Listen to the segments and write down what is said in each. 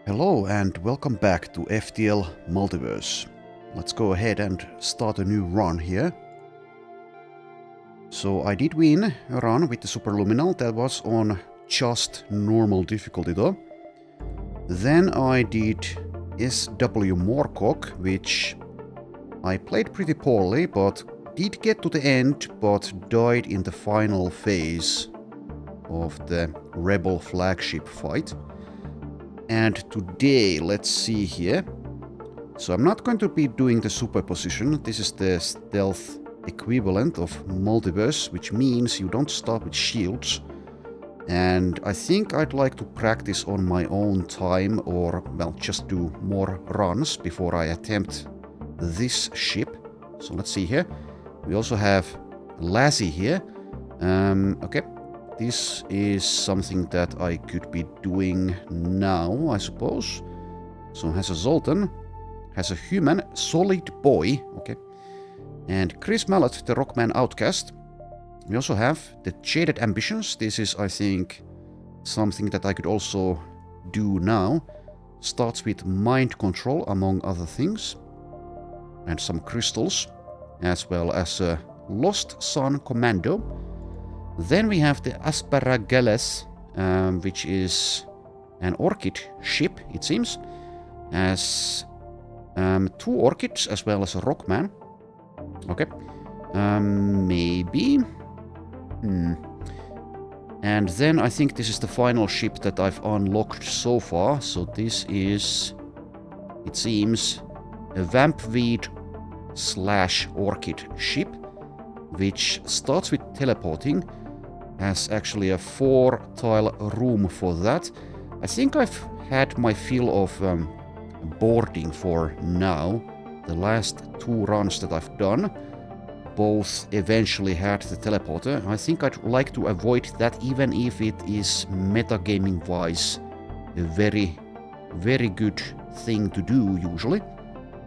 Hello and welcome back to FTL Multiverse. Let's go ahead and start a new run here. So I did win a run with the Superluminal that was on just normal difficulty though. Then I did SW Moorcock, which I played pretty poorly but did get to the end but died in the final phase of the Rebel flagship fight. And today, let's see here. So I'm not going to be doing the superposition. This is the stealth equivalent of Multiverse, which means you don't start with shields. And I think I'd like to practice on my own time, or, well, just do more runs before I attempt this ship. So let's see here. We also have Lassie here. Okay. This is something that I could be doing now, I suppose. So has a Zoltan, has a human, solid boy, okay. And Chris Mallet, the Rockman Outcast. We also have the Jaded Ambitions. This is, I think, something that I could also do now. Starts with mind control, among other things. And some crystals, as well as a Lost Sun Commando. Then we have the Asparagales, which is an orchid ship, it seems. Has 2 orchids as well as a rockman. Okay. Maybe. And then I think this is the final ship that I've unlocked so far. So this is, it seems, a Vampweed / orchid ship, which starts with teleporting. Has actually a 4-tile room for that. I think I've had my fill of boarding for now. The last 2 runs that I've done, both eventually had the teleporter. I think I'd like to avoid that, even if it is metagaming wise a very, very good thing to do usually.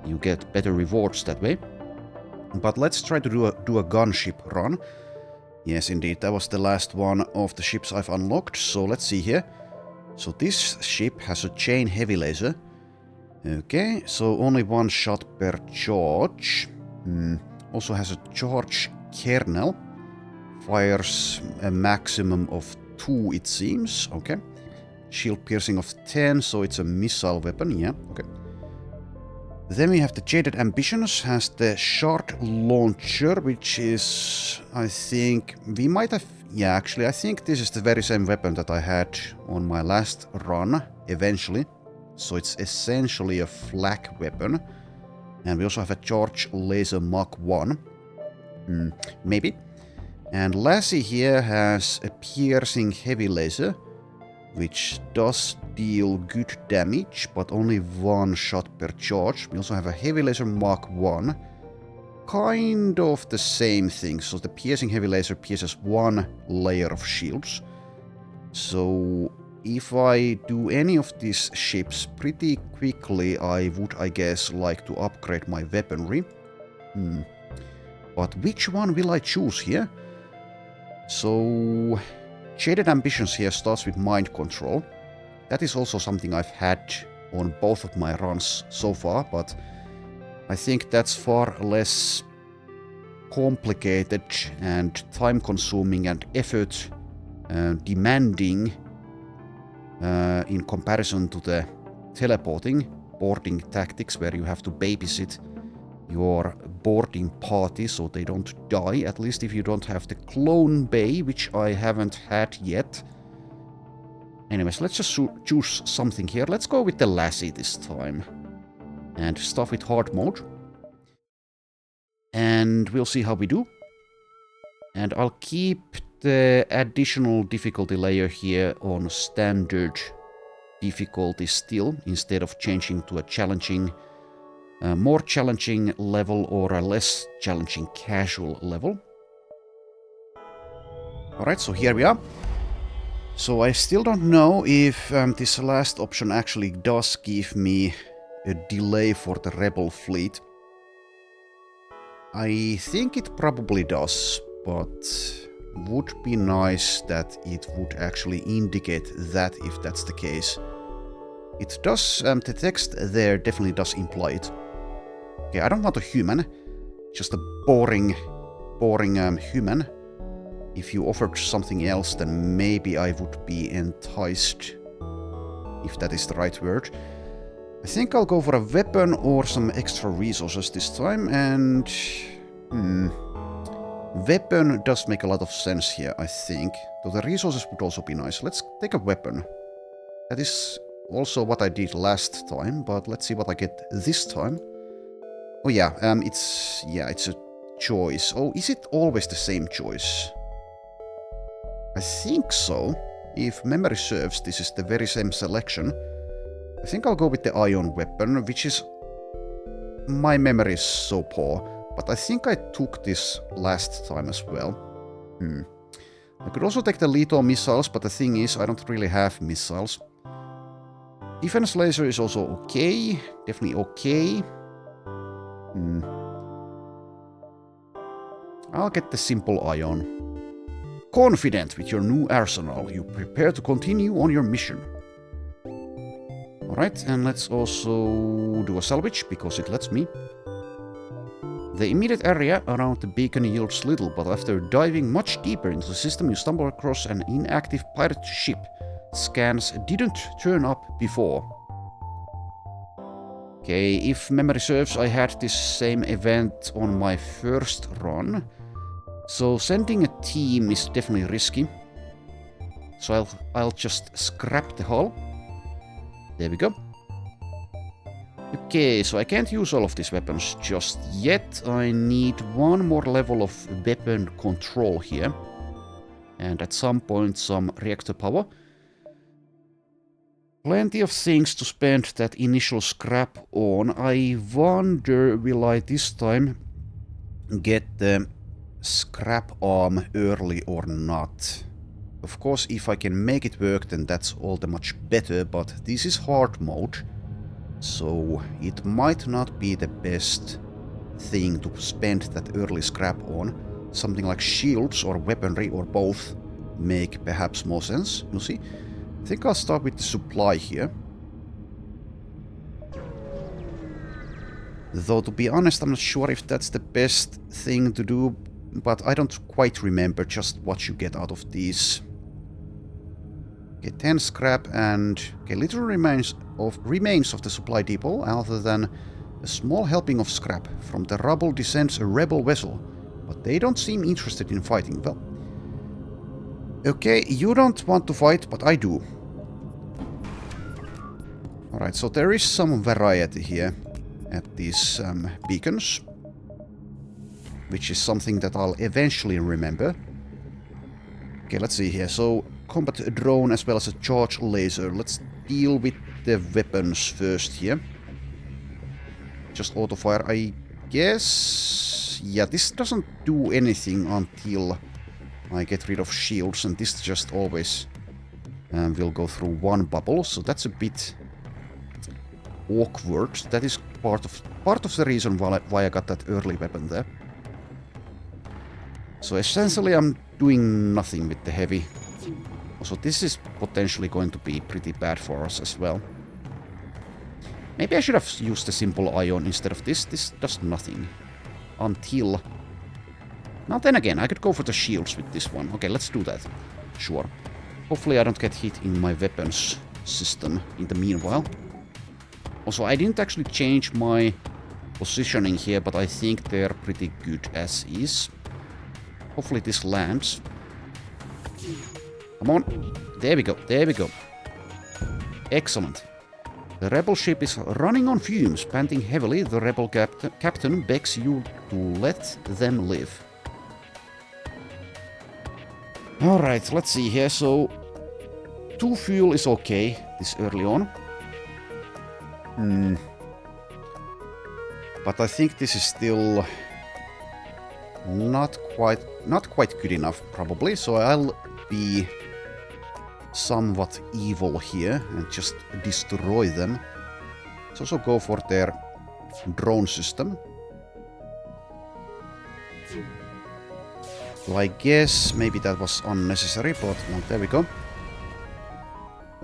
You get better rewards that way. But let's try to do a gunship run. Yes, indeed, that was the last one of the ships I've unlocked, so let's see here. So this ship has a chain heavy laser. Okay, so only 1 shot per charge. Also has a charge kernel. Fires a maximum of 2, it seems. Okay. Shield piercing of 10, so it's a missile weapon, yeah, okay. Then we have the Jaded Ambitions, has the Shard Launcher, which is, I think, we might have, yeah, actually, I think this is the very same weapon that I had on my last run, eventually. So it's essentially a flak weapon. And we also have a Charge Laser Mach 1. Maybe. And Lassie here has a Piercing Heavy Laser, which does deal good damage, but only 1 shot per charge. We also have a Heavy Laser Mach 1. Kind of the same thing. So the piercing heavy laser pierces 1 layer of shields. So if I do any of these ships pretty quickly, I would, I guess, like to upgrade my weaponry. But which one will I choose here? So Jaded Ambitions here starts with mind control. That is also something I've had on both of my runs so far, but I think that's far less complicated and time-consuming and effort demanding in comparison to the teleporting boarding tactics, where you have to babysit your boarding party so they don't die, at least if you don't have the clone bay, which I haven't had yet. Anyways, let's just choose something here. Let's go with the Lassie this time. And start with hard mode. And we'll see how we do. And I'll keep the additional difficulty layer here on standard difficulty still, instead of changing to a challenging, more challenging level or a less challenging casual level. Alright, so here we are. So I still don't know if this last option actually does give me a delay for the Rebel fleet. I think it probably does, but would be nice that it would actually indicate that if that's the case. It does, the text there definitely does imply it. Okay, I don't want a human, just a boring human. If you offered something else, then maybe I would be enticed, if that is the right word. I think I'll go for a weapon or some extra resources this time, and... Weapon does make a lot of sense here, I think. Though the resources would also be nice. Let's take a weapon. That is also what I did last time, but let's see what I get this time. Oh yeah, it's a choice. Oh, is it always the same choice? I think so. If memory serves, this is the very same selection. I think I'll go with the ion weapon, which is... My memory is so poor. But I think I took this last time as well. I could also take the lethal missiles, but the thing is, I don't really have missiles. Defense laser is also okay. Definitely okay. I'll get the simple ion. Confident with your new arsenal, you prepare to continue on your mission. Alright, and let's also do a salvage, because it lets me. The immediate area around the beacon yields little, but after diving much deeper into the system, you stumble across an inactive pirate ship. Scans didn't turn up before. Okay, if memory serves, I had this same event on my first run. So sending a team is definitely risky. So I'll just scrap the hull. There we go. Okay, so I can't use all of these weapons just yet. I need one more level of weapon control here. And at some point some reactor power. Plenty of things to spend that initial scrap on. I wonder, will I this time get the scrap arm early or not? Of course, if I can make it work, then that's all the much better, but this is hard mode. So it might not be the best thing to spend that early scrap on. Something like shields or weaponry or both make perhaps more sense. You'll see. I think I'll start with the supply here. Though to be honest, I'm not sure if that's the best thing to do, but I don't quite remember just what you get out of these. Okay, 10 scrap and okay, little remains of the supply depot, other than a small helping of scrap. From the rubble descends a rebel vessel, but they don't seem interested in fighting. Well, okay, you don't want to fight, but I do. Alright, so there is some variety here at these beacons, which is something that I'll eventually remember. Okay, let's see here. So, combat drone as well as a charge laser. Let's deal with the weapons first here. Just auto fire, I guess. Yeah, this doesn't do anything until I get rid of shields, and this just always will go through one bubble, so that's a bit awkward. That is part of the reason why I got that early weapon there. So essentially I'm doing nothing with the heavy. So this is potentially going to be pretty bad for us as well. Maybe I should have used the simple ion instead of this. This does nothing. Until... Now then again, I could go for the shields with this one. Okay, let's do that. Sure. Hopefully I don't get hit in my weapons system in the meanwhile. Also, I didn't actually change my positioning here, but I think they're pretty good as is. Hopefully this lands. Come on. There we go. There we go. Excellent. The rebel ship is running on fumes. Panting heavily, the rebel captain begs you to let them live. Alright, let's see here. So, 2 fuel is okay this early on. But I think this is still not quite good enough, probably. So I'll be somewhat evil here and just destroy them. Let's also go for their drone system. So I guess maybe that was unnecessary, but well, there we go.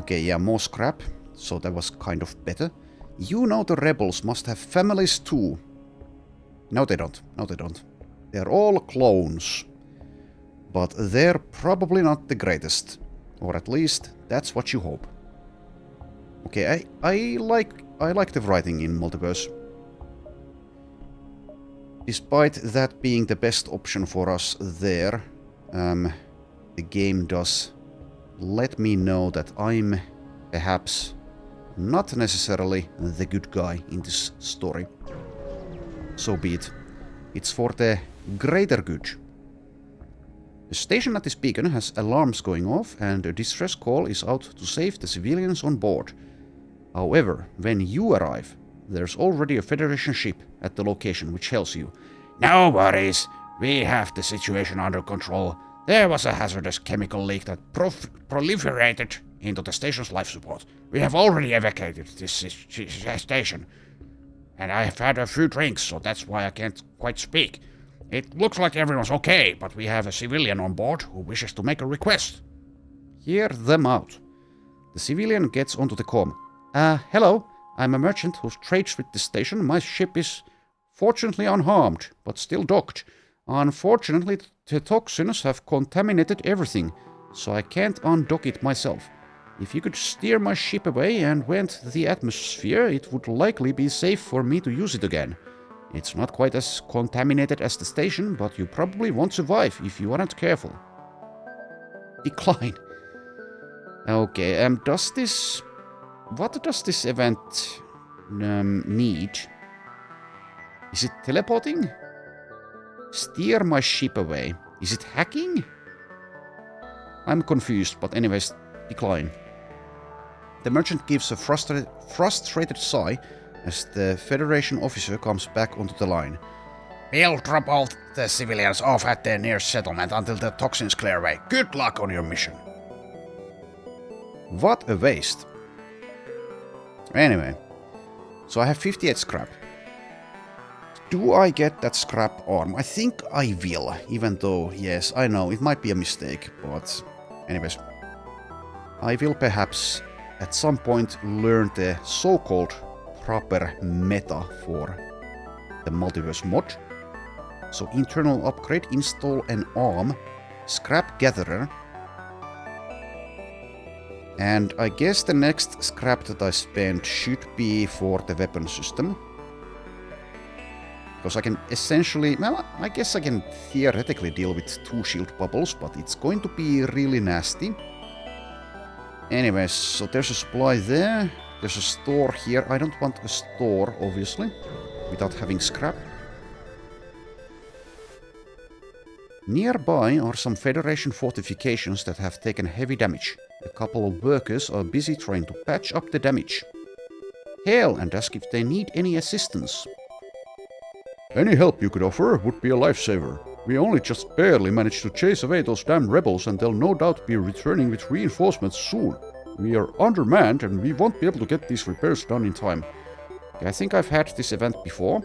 Okay, yeah, more scrap. so that was kind of better. You know the rebels must have families too. No, they don't. No, they don't. They're all clones. But they're probably not the greatest. Or at least, that's what you hope. Okay, I like the writing in Multiverse. Despite that being the best option for us there, the game does let me know that I'm perhaps not necessarily the good guy in this story. So be it. It's for the greater good. The station at this beacon has alarms going off and a distress call is out to save the civilians on board. However, when you arrive, there's already a Federation ship at the location which tells you, "No worries, we have the situation under control. There was a hazardous chemical leak that proliferated into the station's life support. We have already evacuated this station. And I have had a few drinks, so that's why I can't quite speak. It looks like everyone's okay, but we have a civilian on board who wishes to make a request." Hear them out. The civilian gets onto the comm. Hello, I'm a merchant who trades with the station. My ship is fortunately unharmed, but still docked. Unfortunately, the toxins have contaminated everything, so I can't undock it myself. If you could steer my ship away and vent the atmosphere, it would likely be safe for me to use it again. It's not quite as contaminated as the station, but you probably won't survive if you aren't careful. Decline. Okay, what does this event need? Is it teleporting? Steer my ship away. Is it hacking? I'm confused, but anyways, decline. The merchant gives a frustrated sigh as the Federation officer comes back onto the line. "We'll drop all the civilians off at the nearest settlement until the toxins clear away. Good luck on your mission." What a waste. Anyway, so I have 58 scrap. Do I get that scrap arm? I think I will, even though, yes, I know, it might be a mistake, but anyways. I will perhaps at some point learn the so-called proper meta for the Multiverse mod. So internal upgrade, install an arm, scrap gatherer, and I guess the next scrap that I spend should be for the weapon system. Because I can essentially, well, I guess I can theoretically deal with 2 shield bubbles, but it's going to be really nasty. Anyways, so there's a supply there, there's a store here. I don't want a store, obviously, without having scrap. Nearby are some Federation fortifications that have taken heavy damage. A couple of workers are busy trying to patch up the damage. Hail and ask if they need any assistance. "Any help you could offer would be a lifesaver. We only just barely managed to chase away those damn rebels and they'll no doubt be returning with reinforcements soon. We are undermanned and we won't be able to get these repairs done in time." Okay, I think I've had this event before.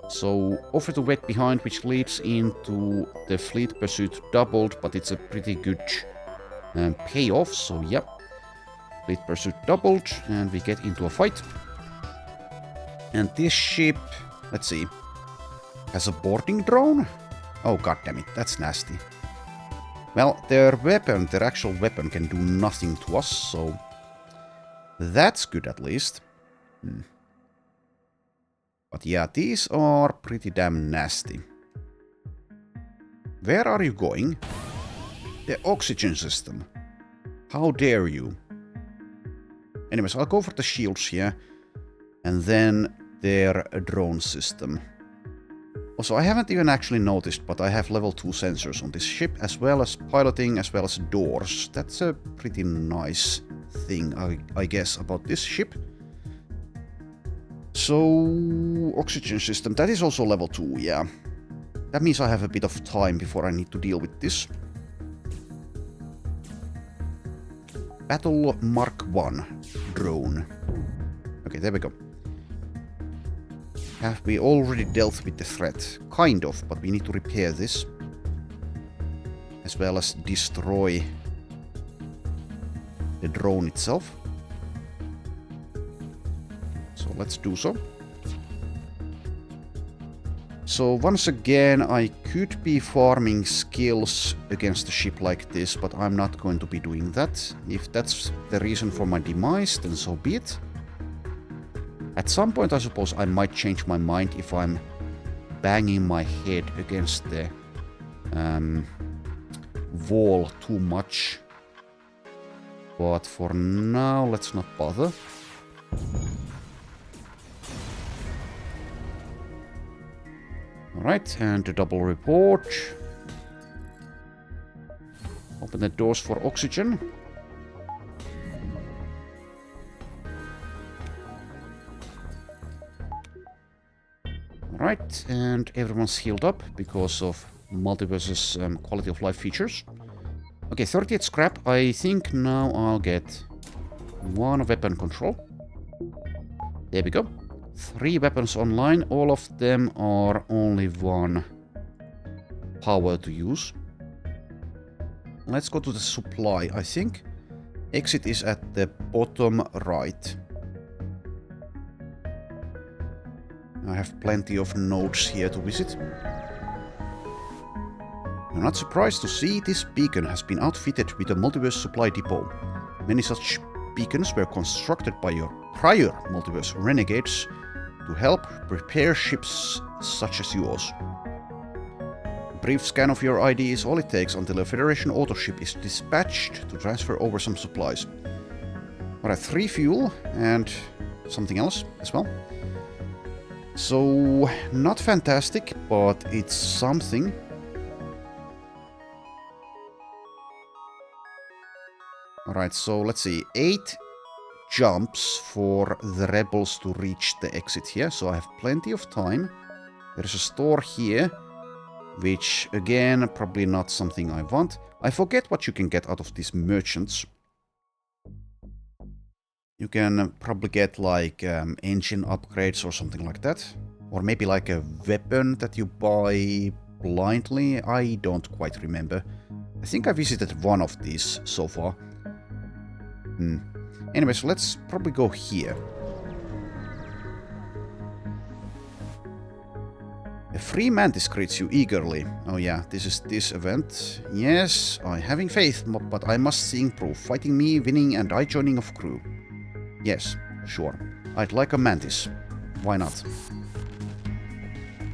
So, offer to wait behind, which leads into the fleet pursuit doubled, but it's a pretty good payoff, so yep. Fleet pursuit doubled, and we get into a fight. And this ship, let's see, has a boarding drone? Oh goddammit, that's nasty. Well, their actual weapon can do nothing to us, so that's good at least. But yeah, these are pretty damn nasty. Where are you going? The oxygen system. How dare you? Anyways, I'll go for the shields here. And then their drone system. Also, I haven't even actually noticed, but I have level 2 sensors on this ship, as well as piloting, as well as doors. That's a pretty nice thing, I guess, about this ship. So, oxygen system, that is also level 2, yeah. That means I have a bit of time before I need to deal with this. Battle Mark 1 drone. Okay, there we go. Have we already dealt with the threat? Kind of, but we need to repair this. As well as destroy the drone itself. So let's do so. So once again, I could be farming skills against a ship like this, but I'm not going to be doing that. If that's the reason for my demise, then so be it. At some point, I suppose I might change my mind if I'm banging my head against the wall too much. But for now, let's not bother. Alright, and a double report. Open the doors for oxygen. Alright, and everyone's healed up because of Multiverse's quality of life features. Okay, 38 scrap. I think now I'll get 1 weapon control. There we go. 3 weapons online. All of them are only 1 power to use. Let's go to the supply, I think. Exit is at the bottom right. I have plenty of nodes here to visit. You're not surprised to see this beacon has been outfitted with a Multiverse supply depot. Many such beacons were constructed by your prior Multiverse renegades to help prepare ships such as yours. A brief scan of your ID is all it takes until a Federation autoship is dispatched to transfer over some supplies. Alright, 3 fuel and something else as well. So, not fantastic, but it's something. Alright, so let's see. 8 jumps for the rebels to reach the exit here, so I have plenty of time. There's a store here, which again, probably not something I want. I forget what you can get out of these merchants. You can probably get like engine upgrades or something like that. Or maybe like a weapon that you buy blindly. I don't quite remember. I think I visited one of these so far. Anyways, let's probably go here. A free mantis greets you eagerly. Oh yeah, this is this event. Yes, I'm having faith, but I must see proof. Fighting me, winning, and I joining of crew. Yes, sure. I'd like a mantis. Why not?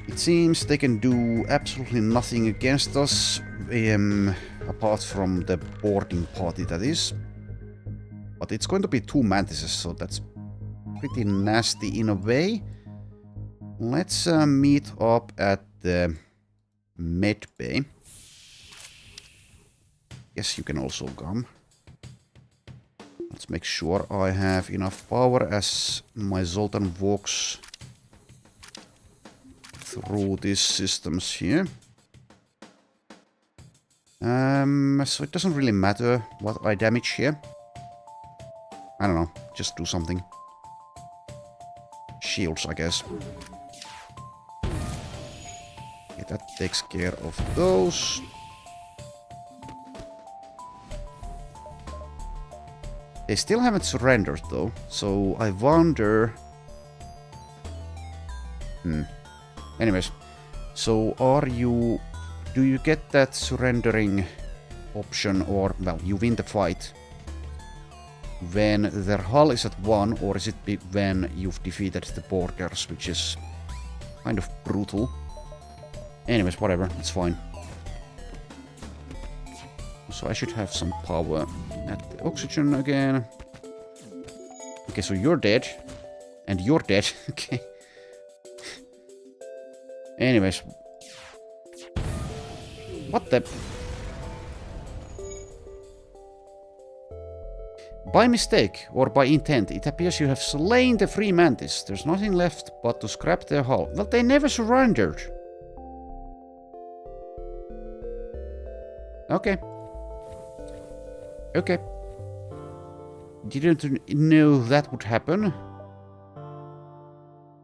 It seems they can do absolutely nothing against us, apart from the boarding party, that is. But it's going to be 2 mantises, so that's pretty nasty in a way. Let's meet up at the med bay. Yes, you can also come. Let's make sure I have enough power as my Zoltan walks through these systems here. So it doesn't really matter what I damage here. I don't know, just do something. Shields, I guess. Okay, that takes care of those. They still haven't surrendered though, so I wonder... Anyways, so are you... Do you get that surrendering option, or, well, you win the fight when their hull is at 1, or is it when you've defeated the boarders, which is kind of brutal. Anyways, whatever, it's fine. So I should have some power at the oxygen again. Okay, so you're dead. And you're dead. Okay. Anyways. What the... By mistake, or by intent, it appears you have slain the free mantis. There's nothing left but to scrap their hull. Well, they never surrendered. Okay. Okay. Didn't know that would happen.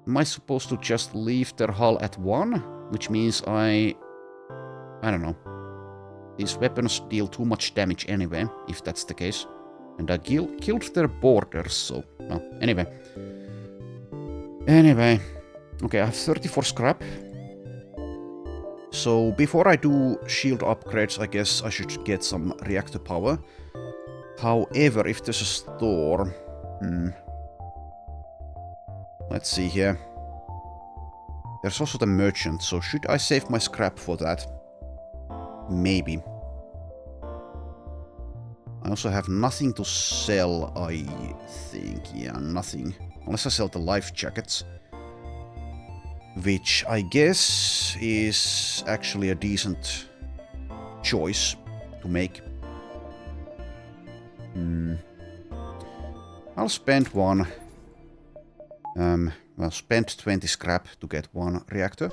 Am I supposed to just leave their hull at 1? Which means I don't know. These weapons deal too much damage anyway, if that's the case. And I killed their boarders, so... Well, anyway. Anyway. Okay, I have 34 scrap. So before I do shield upgrades, I guess I should get some reactor power. However, if there's a store... Let's see here. There's also the merchant, so should I save my scrap for that? Maybe. I also have nothing to sell, I think. Yeah, nothing. Unless I sell the life jackets. Which I guess is actually a decent choice to make. I'll spend one. Well, spend 20 scrap to get one reactor.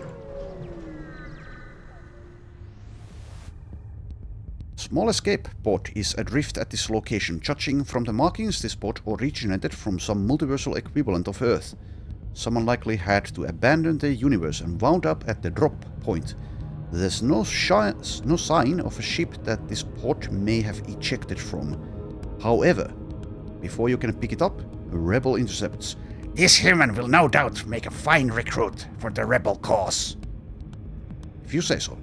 Small escape pod is adrift at this location. Judging from the markings, this pod originated from some multiversal equivalent of Earth. Someone likely had to abandon the universe and wound up at the drop point. There's no sign of a ship that this pod may have ejected from. However, before you can pick it up, a rebel intercepts. This human will no doubt make a fine recruit for the rebel cause. If you say so.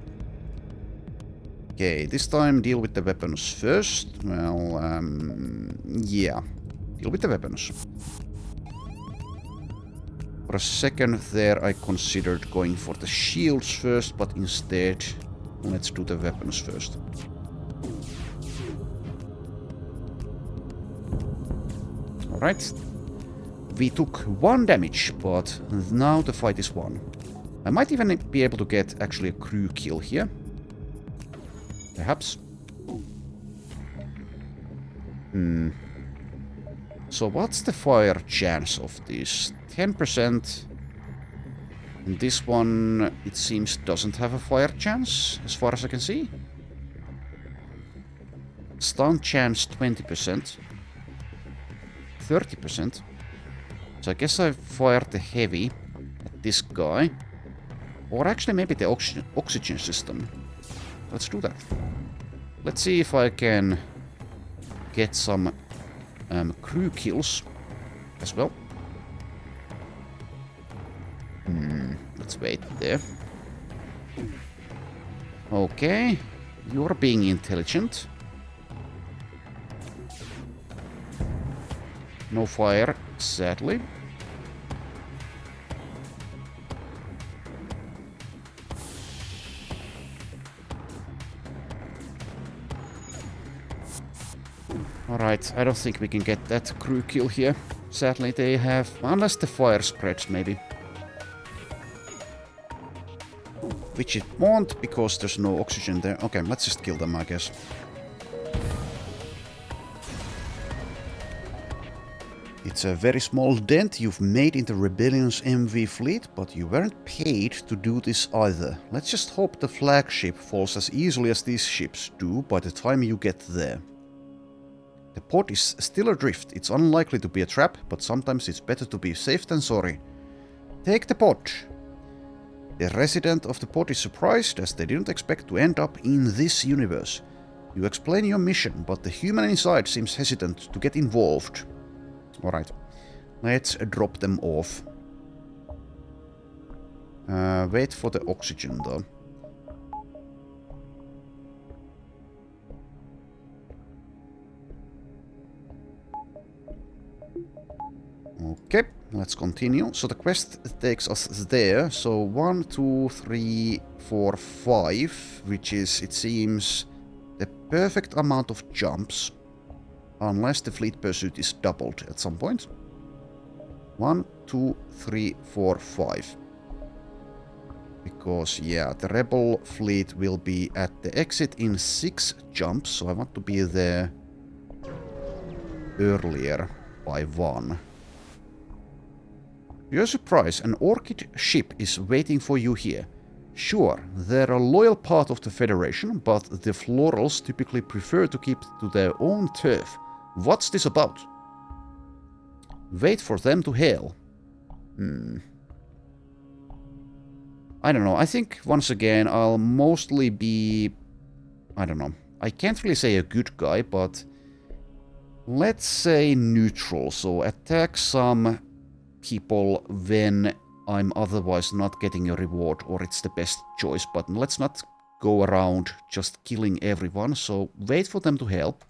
Okay, this time deal with the weapons first. Well, yeah. Deal with the weapons. For a second there I considered going for the shields first, but instead let's do the weapons first. Alright. We took 1 damage, but now the fight is won. I might even be able to get actually a crew kill here. Perhaps. So what's the fire chance of this? 10%. And this one, it seems, doesn't have a fire chance, as far as I can see. Stun chance 20%. 30%. So I guess I fired the heavy at this guy. Or actually maybe the oxygen system. Let's do that. Let's see if I can get some crew kills as well. Let's wait there. Okay, you're being intelligent. No fire, sadly. Alright, I don't think we can get that crew kill here. Sadly, they have... unless the fire spreads, maybe. Which it won't, because there's no oxygen there. Okay, let's just kill them, I guess. It's a very small dent you've made in the Rebellion's MV fleet, but you weren't paid to do this either. Let's just hope the flagship falls as easily as these ships do by the time you get there. The pod is still adrift. It's unlikely to be a trap, but sometimes it's better to be safe than sorry. Take the pod. The resident of the pod is surprised, as they didn't expect to end up in this universe. You explain your mission, but the human inside seems hesitant to get involved. Alright, let's drop them off. Wait for the oxygen though. Okay, let's continue. So the quest takes us there. So 1, 2, 3, 4, 5, which is, it seems, the perfect amount of jumps. Unless the fleet pursuit is doubled at some point. 1, 2, 3, 4, 5. Because, yeah, the rebel fleet will be at the exit in 6 jumps, so I want to be there earlier by 1. To your surprise, an Orchid ship is waiting for you here. Sure, they're a loyal part of the Federation, but the Florals typically prefer to keep to their own turf. What's this about? Wait for them to hail. I don't know. I think, once again, I'll mostly be... I don't know. I can't really say a good guy, but... let's say neutral. So attack some people when I'm otherwise not getting a reward, or it's the best choice. But let's not go around just killing everyone, so wait for them to help.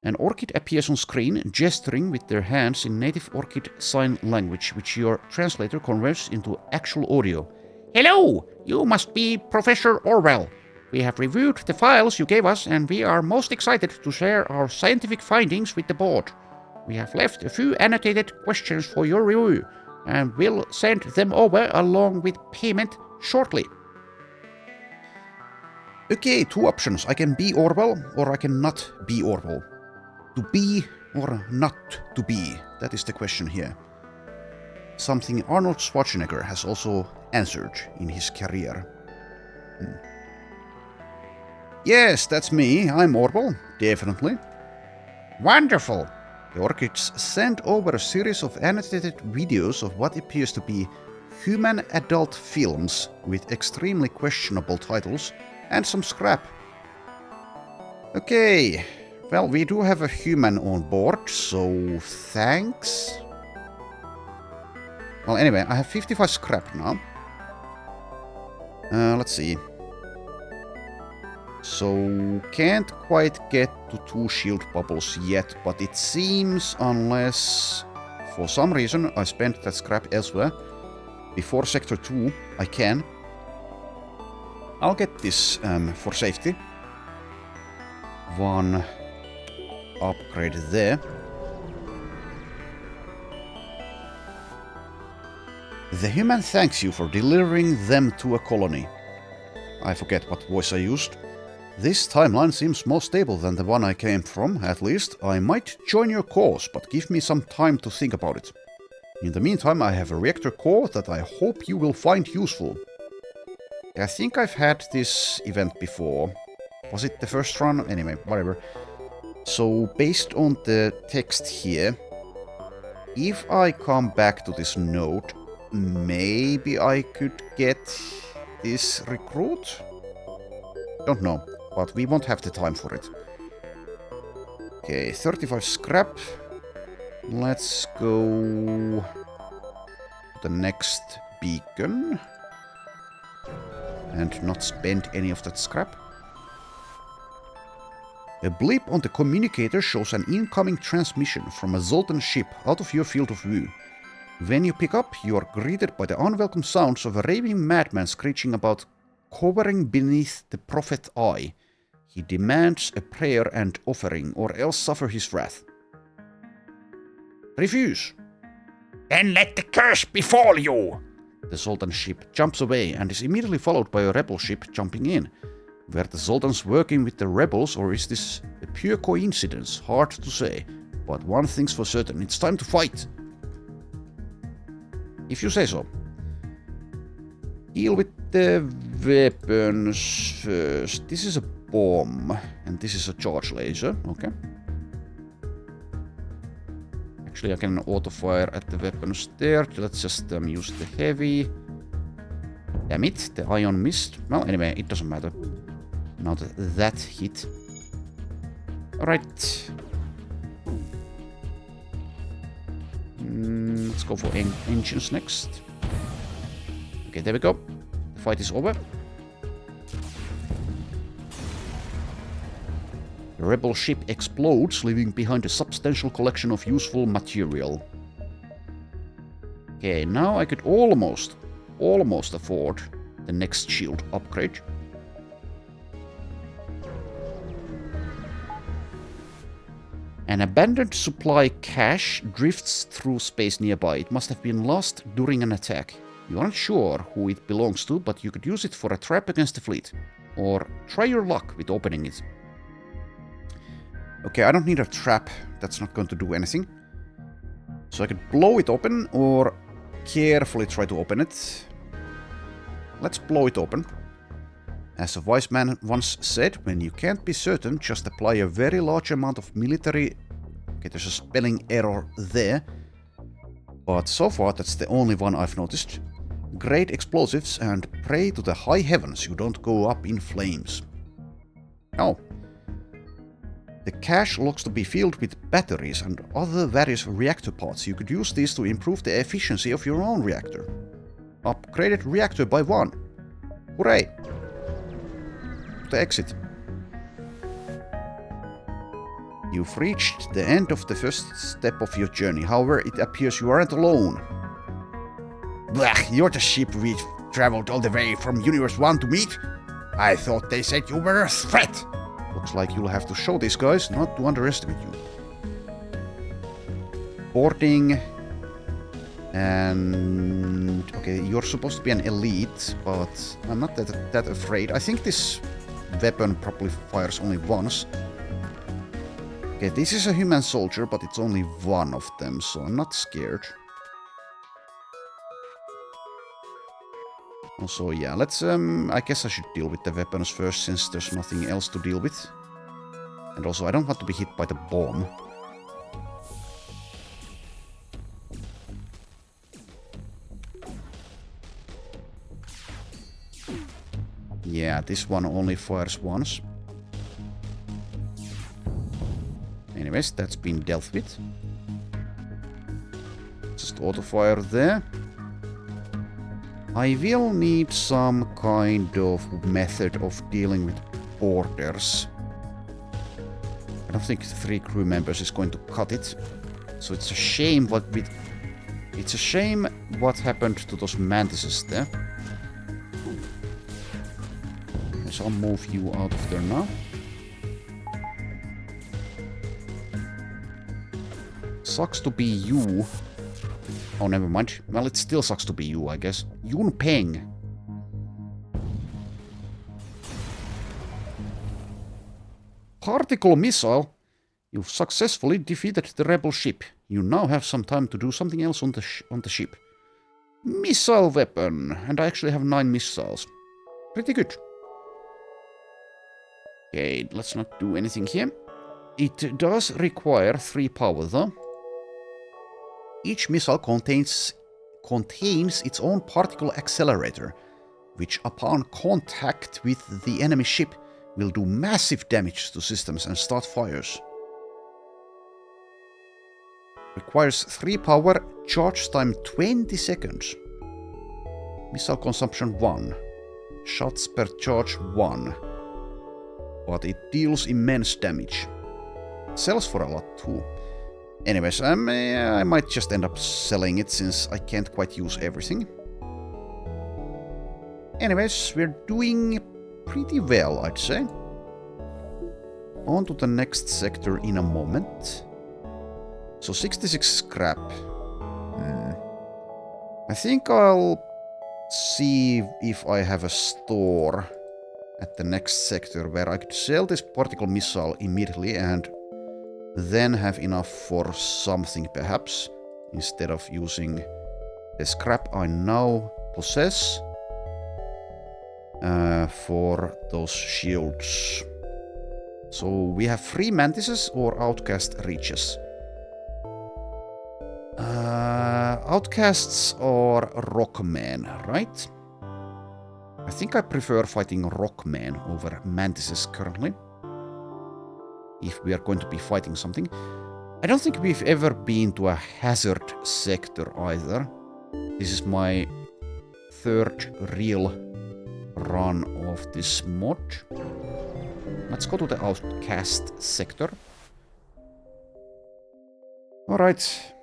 An orchid appears on screen, gesturing with their hands in native orchid sign language, which your translator converts into actual audio. Hello! You must be Professor Orwell. We have reviewed the files you gave us, and we are most excited to share our scientific findings with the board. We have left a few annotated questions for your review, and will send them over along with payment shortly. Okay, two options. I can be Orwell, or I can not be Orwell. To be or not to be? That is the question here. Something Arnold Schwarzenegger has also answered in his career. Yes, that's me. I'm Orwell, definitely. Wonderful! The orchids sent over a series of annotated videos of what appears to be human adult films with extremely questionable titles and some scrap. Okay. Well, we do have a human on board, so thanks. Well, anyway, I have 55 scrap now. Let's see. So, can't quite get to 2 shield bubbles yet, but it seems, unless for some reason I spent that scrap elsewhere, before Sector 2, I can. I'll get this for safety. 1 upgrade there. The human thanks you for delivering them to a colony. I forget what voice I used. This timeline seems more stable than the one I came from, at least. I might join your cause, but give me some time to think about it. In the meantime, I have a reactor core that I hope you will find useful. I think I've had this event before. Was it the first run? Anyway, whatever. So, based on the text here, if I come back to this node, maybe I could get this recruit? Don't know, but we won't have the time for it. Okay, 35 scrap. Let's go to the next beacon and not spend any of that scrap. A blip on the communicator shows an incoming transmission from a Zoltan ship out of your field of view. When you pick up, you are greeted by the unwelcome sounds of a raving madman screeching about cowering beneath the prophet's eye. He demands a prayer and offering, or else suffer his wrath. Refuse. Then let the curse befall you! The Zoltan ship jumps away and is immediately followed by a rebel ship jumping in. Were the Zoltans working with the rebels, or is this a pure coincidence? Hard to say. But one thing's for certain, it's time to fight! If you say so. Deal with the weapons first. This is a bomb, and this is a charge laser, okay. Actually, I can auto-fire at the weapons there. Let's just use the heavy. Damn it, the ion missed. Well, anyway, it doesn't matter. Not that hit. Alright. Let's go for engines next. Okay, there we go. The fight is over. The rebel ship explodes, leaving behind a substantial collection of useful material. Okay, now I could almost afford the next shield upgrade. An abandoned supply cache drifts through space nearby. It must have been lost during an attack. You aren't sure who it belongs to, but you could use it for a trap against the fleet. Or try your luck with opening it. Okay, I don't need a trap. That's not going to do anything. So I could blow it open or carefully try to open it. Let's blow it open. As a wise man once said, when you can't be certain, just apply a very large amount of military... Okay, there's a spelling error there. But so far, that's the only one I've noticed. Great explosives and pray to the high heavens you don't go up in flames. Oh. The cache looks to be filled with batteries and other various reactor parts. You could use these to improve the efficiency of your own reactor. Upgraded reactor by 1. Hooray! The exit. You've reached the end of the first step of your journey. However, it appears you aren't alone. Blah, you're the ship we've traveled all the way from Universe 1 to meet? I thought they said you were a threat. Looks like you'll have to show these guys not to underestimate you. Boarding. And... okay, you're supposed to be an elite, but I'm not that afraid. I think this weapon probably fires only once. Okay, this is a human soldier, but it's only one of them, so I'm not scared. Also, yeah, let's, I guess I should deal with the weapons first, since there's nothing else to deal with. And also, I don't want to be hit by the bomb. Yeah, this one only fires once. Anyways, that's been dealt with. Just auto-fire there. I will need some kind of method of dealing with boarders. I don't think 3 crew members is going to cut it. So it's a shame what happened to those mantises there. So I'll move you out of there now. Sucks to be you. Oh, never mind. Well, it still sucks to be you, I guess. Yun Peng. Particle missile. You've successfully defeated the rebel ship. You now have some time to do something else on the ship. Missile weapon. And I actually have 9 missiles. Pretty good. Okay, let's not do anything here. It does require 3 power, though. Each missile contains its own particle accelerator, which upon contact with the enemy ship will do massive damage to systems and start fires. Requires 3 power, charge time 20 seconds. Missile consumption 1. Shots per charge 1. But it deals immense damage. Sells for a lot too. Anyways, I might just end up selling it since I can't quite use everything. Anyways, we're doing pretty well, I'd say. On to the next sector in a moment. So 66 scrap. I think I'll see if I have a store at the next sector where I could sell this particle missile immediately and then have enough for something perhaps, instead of using the scrap I now possess for those shields. So we have 3 mantises or outcast reaches. Outcasts or rockmen, right? I think I prefer fighting rockmen over mantises currently. If we are going to be fighting something. I don't think we've ever been to a hazard sector either. This is my 3rd real run of this mod. Let's go to the outcast sector. Alright.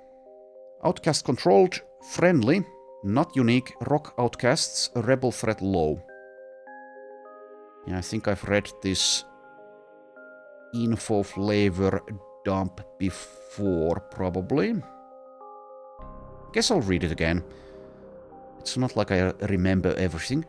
Outcast controlled, friendly, not unique, rock outcasts, rebel threat low. Yeah, I think I've read this info flavor dump before, probably. Guess I'll read it again. It's not like I remember everything.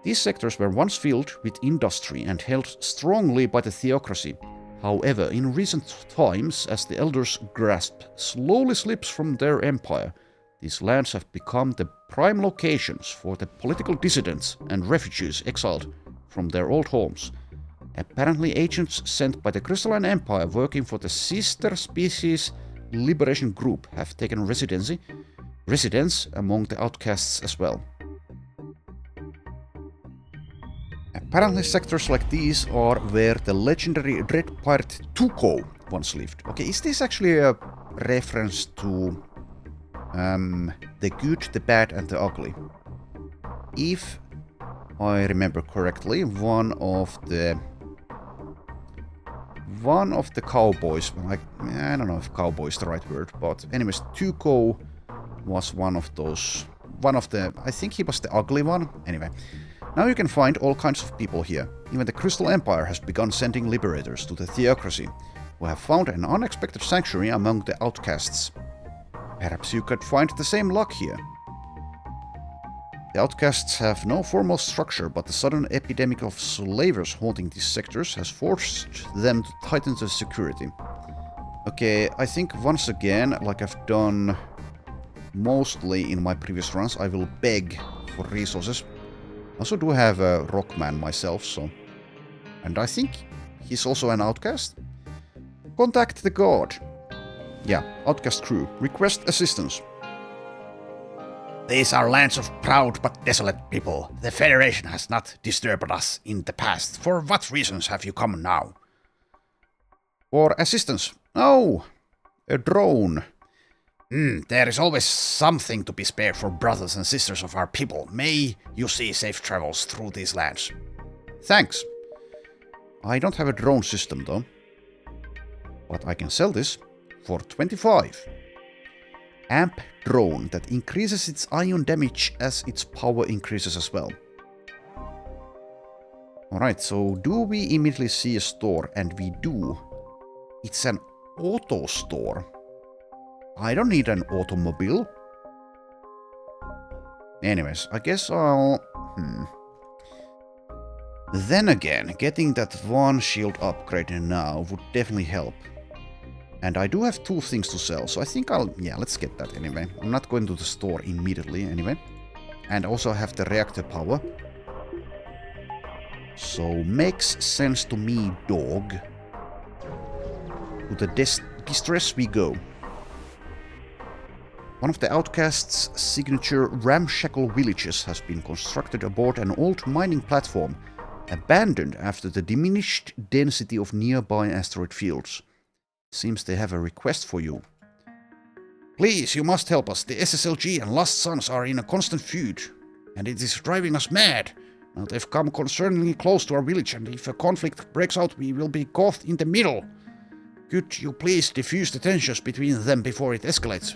These sectors were once filled with industry and held strongly by the theocracy. However, in recent times, as the elders' grasp slowly slips from their empire, these lands have become the prime locations for the political dissidents and refugees exiled from their old homes. Apparently, agents sent by the Crystalline Empire working for the Sister Species Liberation Group have taken residence among the outcasts as well. Apparently sectors like these are where the legendary Red Pirate Tuco once lived. Okay, is this actually a reference to the good, the bad, and the ugly? If I remember correctly, one of the cowboys, like, I don't know if cowboy is the right word, but anyways, Tuco was one of the, I think he was the ugly one. Anyway, now you can find all kinds of people here. Even the Crystal Empire has begun sending liberators to the theocracy, who have found an unexpected sanctuary among the outcasts. Perhaps you could find the same luck here. The outcasts have no formal structure, but the sudden epidemic of slavers haunting these sectors has forced them to tighten the security. Okay, I think once again, like I've done mostly in my previous runs, I will beg for resources. I also do have a rockman myself, so... And I think he's also an outcast. Contact the guard. Yeah, outcast crew. Request assistance. These are lands of proud but desolate people. The Federation has not disturbed us in the past. For what reasons have you come now? For assistance. Oh, a drone. There is always something to be spared for brothers and sisters of our people. May you see safe travels through these lands. Thanks. I don't have a drone system though. But I can sell this for 25. Amp drone that increases its ion damage as its power increases as well. Alright, so do we immediately see a store? And we do. It's an auto store. I don't need an automobile. Anyways, I guess I'll... Then again, getting that one shield upgraded now would definitely help. And I do have 2 things to sell, so I think yeah, let's get that anyway. I'm not going to the store immediately anyway. And also have the reactor power. So, makes sense to me, dog. To the distress we go. One of the outcasts' signature ramshackle villages has been constructed aboard an old mining platform, abandoned after the diminished density of nearby asteroid fields. Seems they have a request for you. Please, you must help us. The SSLG and Lost Sons are in a constant feud, and it is driving us mad. Now they've come concerningly close to our village, and if a conflict breaks out, we will be caught in the middle. Could you please diffuse the tensions between them before it escalates?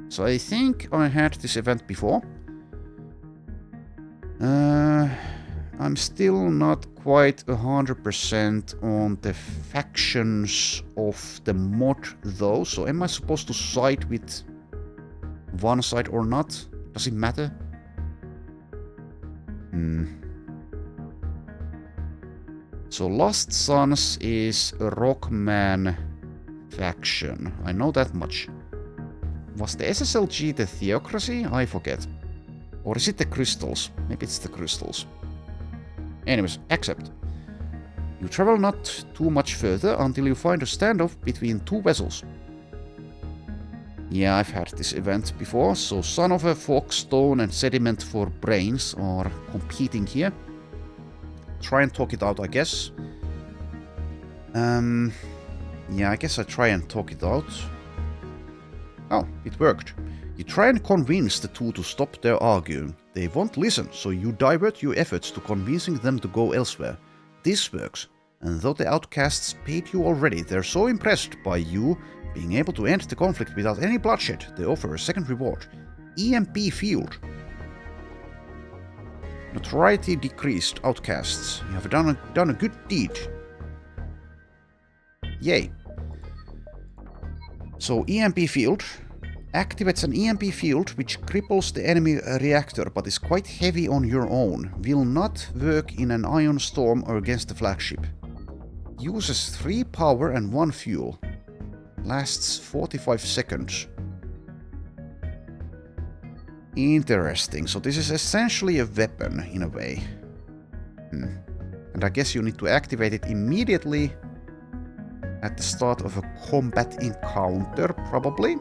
So I think I had this event before. I'm still not quite 100% on the factions of the mod though, so am I supposed to side with one side or not? Does it matter? So Lost Sons is a Rockman faction. I know that much. Was the SSLG the Theocracy? I forget. Or is it the Crystals? Maybe it's the Crystals. Anyways, accept. You travel not too much further until you find a standoff between 2 vessels. Yeah, I've had this event before, so Son of a Fox, Stone and Sediment for Brains are competing here. Try and talk it out, I guess. Yeah, I guess I try and talk it out. Oh, it worked. You try and convince the 2 to stop their arguing. They won't listen, so you divert your efforts to convincing them to go elsewhere. This works, and though the outcasts paid you already, they're so impressed by you being able to end the conflict without any bloodshed, they offer a second reward. EMP Field. Notoriety decreased, outcasts. You have done a good deed. Yay. So EMP Field activates an EMP field which cripples the enemy reactor but is quite heavy on your own. Will not work in an ion storm or against the flagship. Uses 3 power and 1 fuel. Lasts 45 seconds. Interesting. So this is essentially a weapon in a way. And I guess you need to activate it immediately at the start of a combat encounter, probably.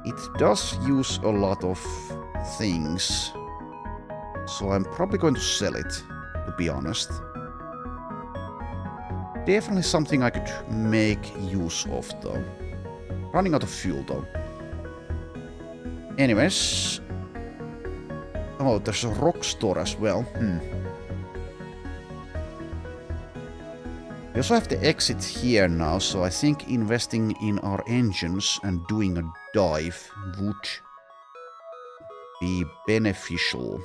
It does use a lot of things, so I'm probably going to sell it, to be honest. Definitely something I could make use of, though. Running out of fuel, though. Anyways. Oh, there's a rock store as well. We also have the exit here now, so I think investing in our engines and doing a dive would be beneficial.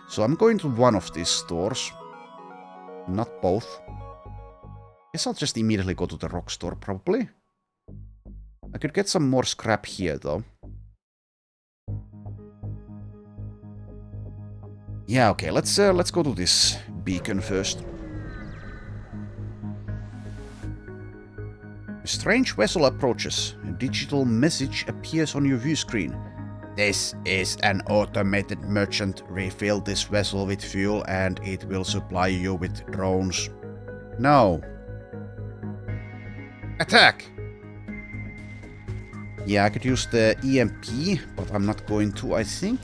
So I'm going to one of these stores. Not both. Guess I'll just immediately go to the rock store, probably. I could get some more scrap here, though. Yeah, okay, let's go to this beacon first. A strange vessel approaches. A digital message appears on your view screen. This is an automated merchant. Refill this vessel with fuel and it will supply you with drones. No. Attack! Yeah, I could use the EMP, but I'm not going to, I think.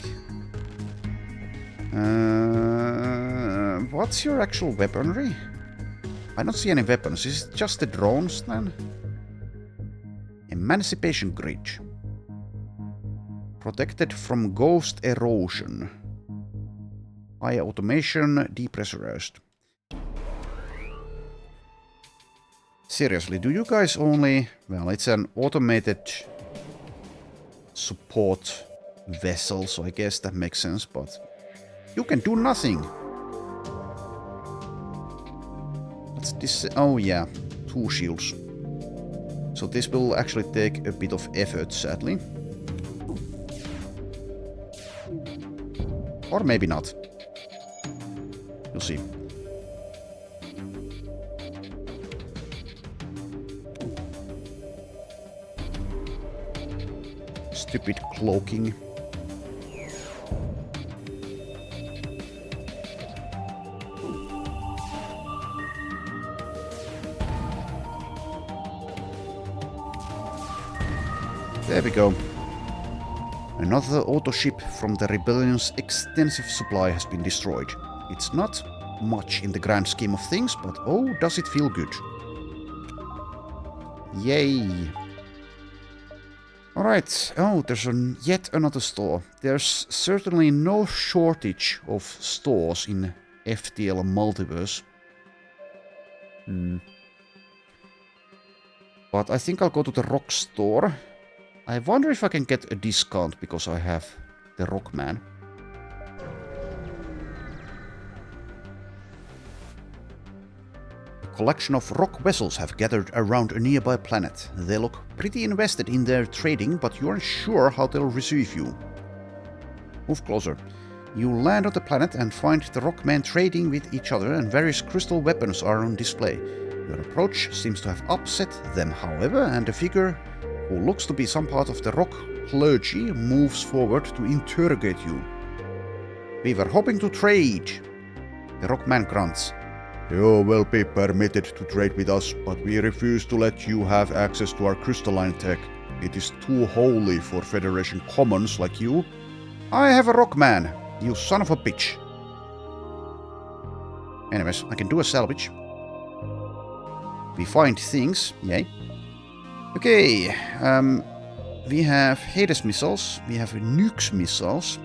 What's your actual weaponry? I don't see any weapons. Is it just the drones, then? Emancipation Grid. Protected from ghost erosion. High automation, depressurized. Seriously, do you guys only... Well, it's an automated support vessel, so I guess that makes sense, but... You can do nothing! What's this? Oh yeah, 2 shields. So this will actually take a bit of effort, sadly. Or maybe not. You'll see. Stupid cloaking. There we go. Another auto ship from the Rebellion's extensive supply has been destroyed. It's not much in the grand scheme of things, but oh, does it feel good. Yay! Alright, oh, there's yet another store. There's certainly no shortage of stores in FTL Multiverse. But I think I'll go to the rock store. I wonder if I can get a discount because I have the Rockman. A collection of rock vessels have gathered around a nearby planet. They look pretty invested in their trading, but you aren't sure how they'll receive you. Move closer. You land on the planet and find the Rockmen trading with each other, and various crystal weapons are on display. Your approach seems to have upset them, however, and a figure who looks to be some part of the rock clergy moves forward to interrogate you. We were hoping to trade. The Rockman grunts. You will be permitted to trade with us, but we refuse to let you have access to our crystalline tech. It is too holy for Federation commons like you. I have a Rockman, you son of a bitch. Anyways, I can do a salvage. We find things, yay. Okay, we have Hades missiles, we have Nukes missiles,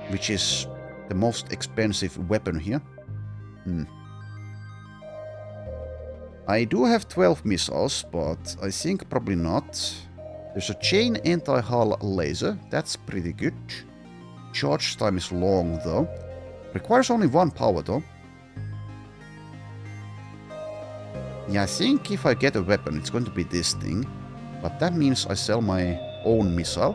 which is the most expensive weapon here. I do have 12 missiles, but I think probably not. There's a chain anti-hull laser, that's pretty good. Charge time is long though. Requires only 1 power though. Yeah, I think if I get a weapon, it's going to be this thing. But that means I sell my own missile.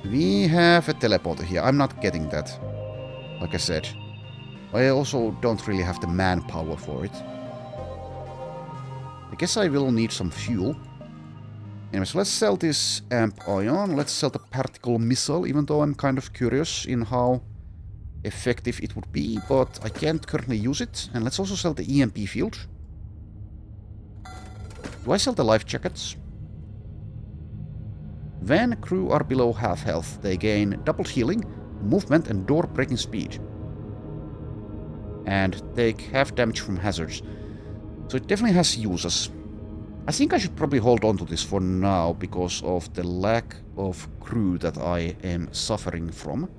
We have a teleporter here. I'm not getting that. Like I said. I also don't really have the manpower for it. I guess I will need some fuel. Anyways, let's sell this amp ion. Let's sell the particle missile, even though I'm kind of curious in how effective it would be, but I can't currently use it. And let's also sell the EMP field. Do I sell the life jackets? When crew are below half health, they gain double healing, movement and door breaking speed. And take half damage from hazards. So it definitely has uses. I think I should probably hold on to this for now because of the lack of crew that I am suffering from.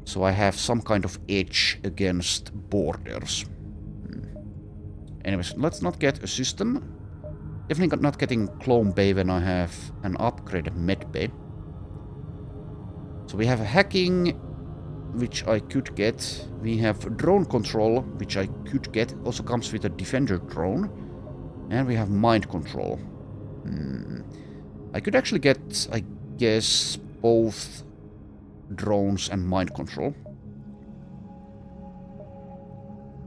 So I have some kind of edge against boarders. Anyways, let's not get a system. Definitely not getting Clone Bay when I have an upgraded Med Bay. So we have hacking, which I could get. We have drone control, which I could get. Also comes with a defender drone. And we have mind control. I could actually get, I guess, both drones and mind control.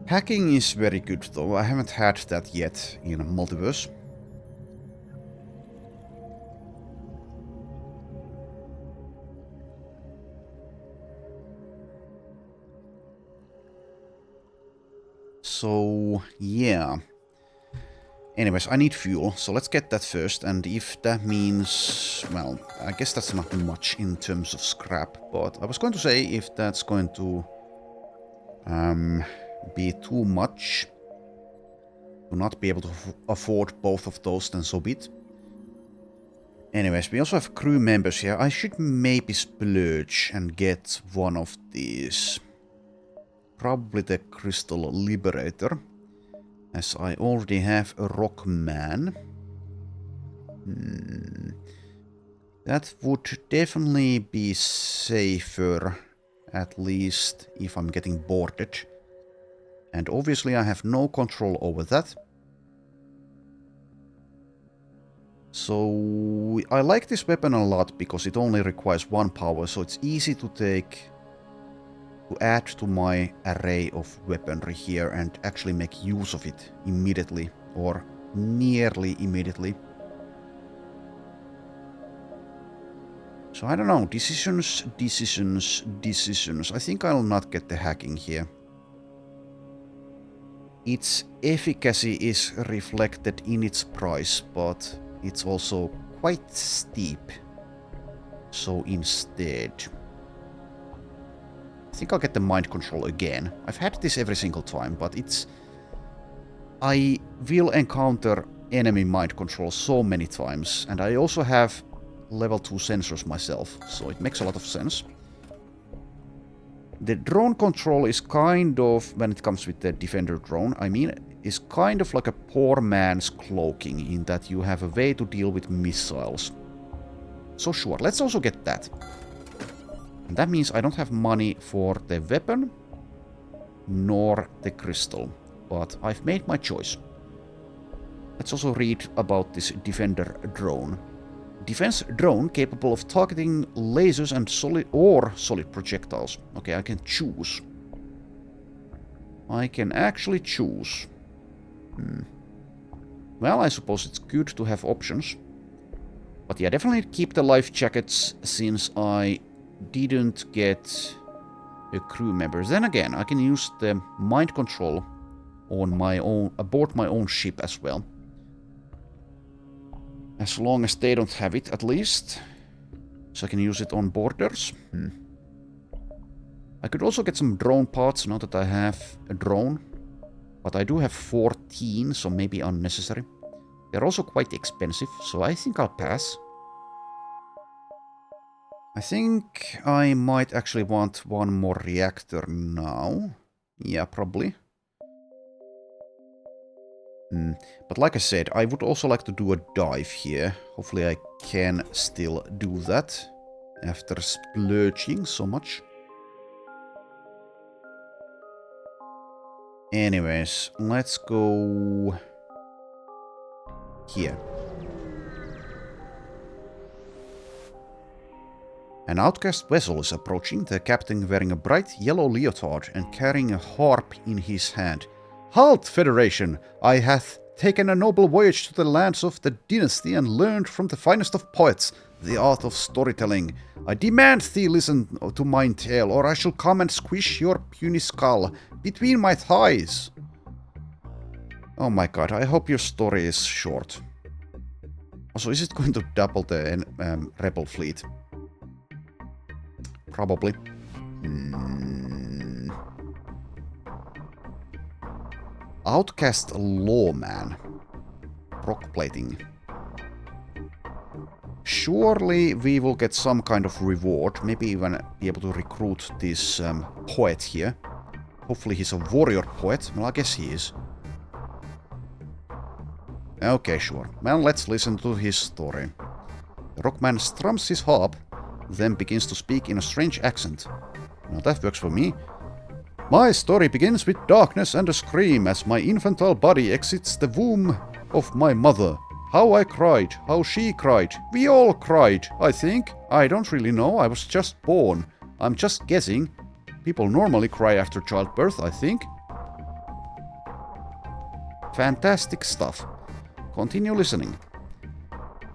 Hacking is very good though. I haven't had that yet in Multiverse. So, yeah. Anyways, I need fuel, so let's get that first, and if that means... well, I guess that's not much in terms of scrap, but I was going to say if that's going to be too much to not be able to afford both of those, then so be it. Anyways, we also have crew members here. I should maybe splurge and get one of these. Probably the Crystal Liberator. As I already have a Rockman. That would definitely be safer, at least if I'm getting boarded. And obviously I have no control over that. So I like this weapon a lot because it only requires 1 power, so it's easy to add to my array of weaponry here and actually make use of it immediately, or nearly immediately. So I don't know, decisions. I think I'll not get the hacking here. Its efficacy is reflected in its price, but it's also quite steep. So instead... I think I'll get the mind control again. I've had this every single time, but it's... I will encounter enemy mind control so many times, and I also have level 2 sensors myself, so it makes a lot of sense. The drone control is kind of, when it comes with the defender drone, I mean, is kind of like a poor man's cloaking, in that you have a way to deal with missiles. So sure, let's also get that. And that means I don't have money for the weapon, nor the crystal. But I've made my choice. Let's also read about this defender drone. Defense drone capable of targeting lasers and solid projectiles. Okay, I can choose. I can actually choose. Well, I suppose it's good to have options. But yeah, definitely keep the life jackets since I didn't get a crew member. Then again, I can use the mind control on my own, aboard my own ship as well. As long as they don't have it, at least. So I can use it on boarders. I could also get some drone parts now that I have a drone. But I do have 14, so maybe unnecessary. They're also quite expensive, so I think I'll pass. I think I might actually want one more reactor now. Yeah, probably. But like I said, I would also like to do a dive here. Hopefully I can still do that after splurging so much. Anyways, let's go here. An outcast vessel is approaching, the captain wearing a bright yellow leotard and carrying a harp in his hand. Halt, Federation! I hath taken a noble voyage to the lands of the dynasty and learned from the finest of poets the art of storytelling. I demand thee listen to mine tale, or I shall come and squish your puny skull between my thighs. Oh my god, I hope your story is short. Also, is it going to double the rebel fleet? Probably. Outcast lawman. Rock plating. Surely we will get some kind of reward. Maybe even be able to recruit this poet here. Hopefully he's a warrior poet. Well, I guess he is. Okay, sure. Well, let's listen to his story. The rockman strums his harp, then begins to speak in a strange accent. Now that works for me. My story begins with darkness and a scream as my infantile body exits the womb of my mother. How I cried, how she cried. We all cried, I think. I don't really know, I was just born. I'm just guessing. People normally cry after childbirth, I think. Fantastic stuff. Continue listening.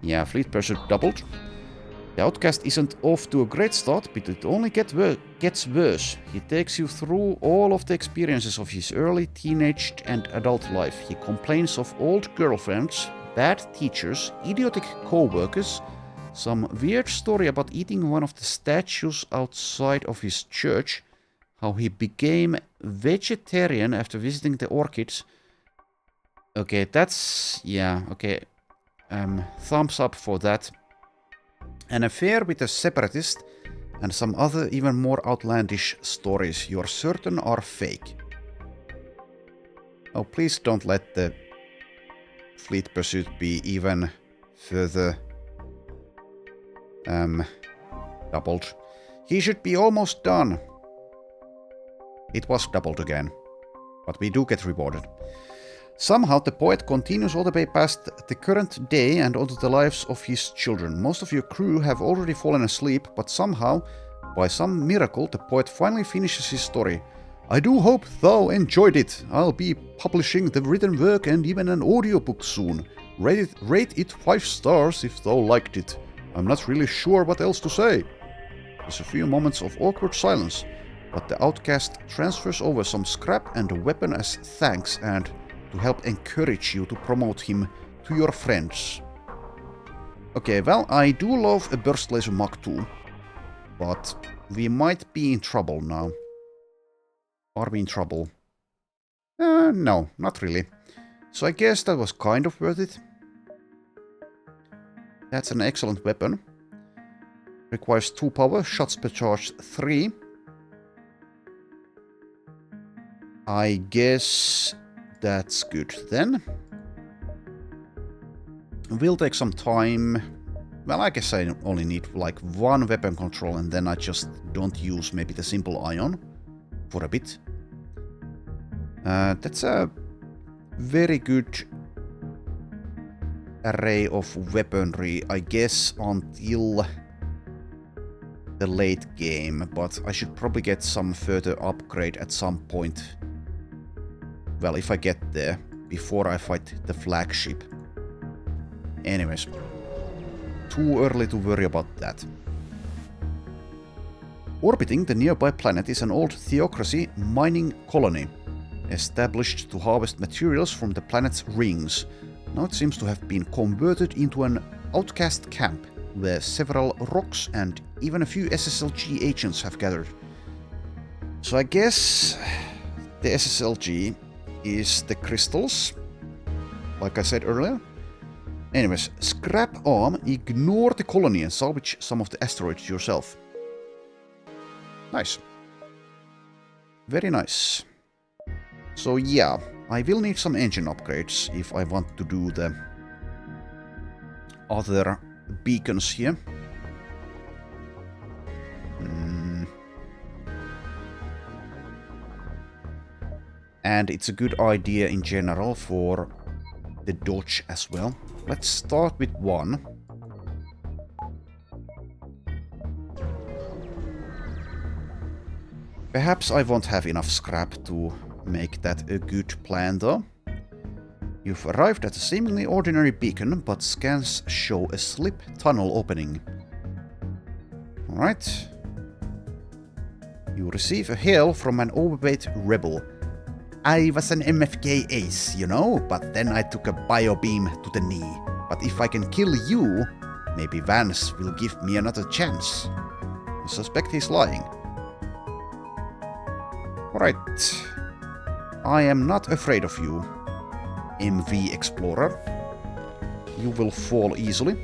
Yeah, fleet pursuit doubled. The outcast isn't off to a great start, but it only gets worse. He takes you through all of the experiences of his early teenage and adult life. He complains of old girlfriends, bad teachers, idiotic co-workers, some weird story about eating one of the statues outside of his church, how he became vegetarian after visiting the orchids. Okay, that's... yeah, okay. Thumbs up for that. An affair with a separatist, and some other even more outlandish stories you're certain are fake. Oh, please don't let the fleet pursuit be even further doubled. He should be almost done. It was doubled again, but we do get rewarded. Somehow the poet continues all the way past the current day and onto the lives of his children. Most of your crew have already fallen asleep, but somehow, by some miracle, the poet finally finishes his story. I do hope thou enjoyed it. I'll be publishing the written work and even an audiobook soon. Rate it 5 stars if thou liked it. I'm not really sure what else to say. There's a few moments of awkward silence, but the outcast transfers over some scrap and a weapon as thanks and to help encourage you to promote him to your friends. Okay, well, I do love a burst laser Mach 2, but we might be in trouble now. Are we in trouble? No, not really. So I guess that was kind of worth it. That's an excellent weapon. Requires 2 power, shots per charge 3. I guess that's good then. Will take some time. Well, I guess I only need like 1 weapon control and then I just don't use maybe the simple ion for a bit. That's a very good array of weaponry, I guess, until the late game, but I should probably get some further upgrade at some point. Well, if I get there, before I fight the flagship. Anyways, too early to worry about that. Orbiting the nearby planet is an old theocracy mining colony, established to harvest materials from the planet's rings. Now it seems to have been converted into an outcast camp, where several rocks and even a few SSLG agents have gathered. So I guess the SSLG is the crystals, like I said earlier. Anyways, scrap arm, ignore the colony and salvage some of the asteroids yourself. Nice. Very nice. So yeah, I will need some engine upgrades if I want to do the other beacons here. And it's a good idea in general for the dodge as well. Let's start with 1. Perhaps I won't have enough scrap to make that a good plan though. You've arrived at a seemingly ordinary beacon, but scans show a slip tunnel opening. Alright. You receive a hail from an overweight rebel. I was an MFK ace, you know, but then I took a bio beam to the knee. But if I can kill you, maybe Vance will give me another chance. I suspect he's lying. Alright. I am not afraid of you, MV Explorer. You will fall easily.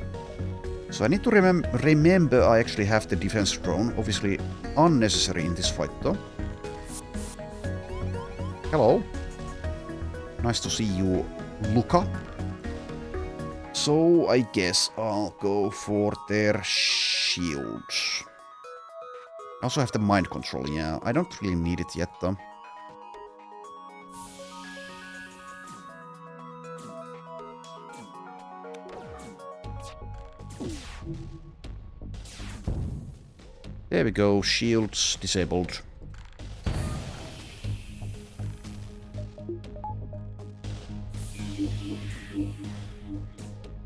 So I need to remember I actually have the defense drone. Obviously unnecessary in this fight though. Hello. Nice to see you, Luca. So I guess I'll go for their shields. I also have the mind control, yeah. I don't really need it yet though. There we go, shields disabled.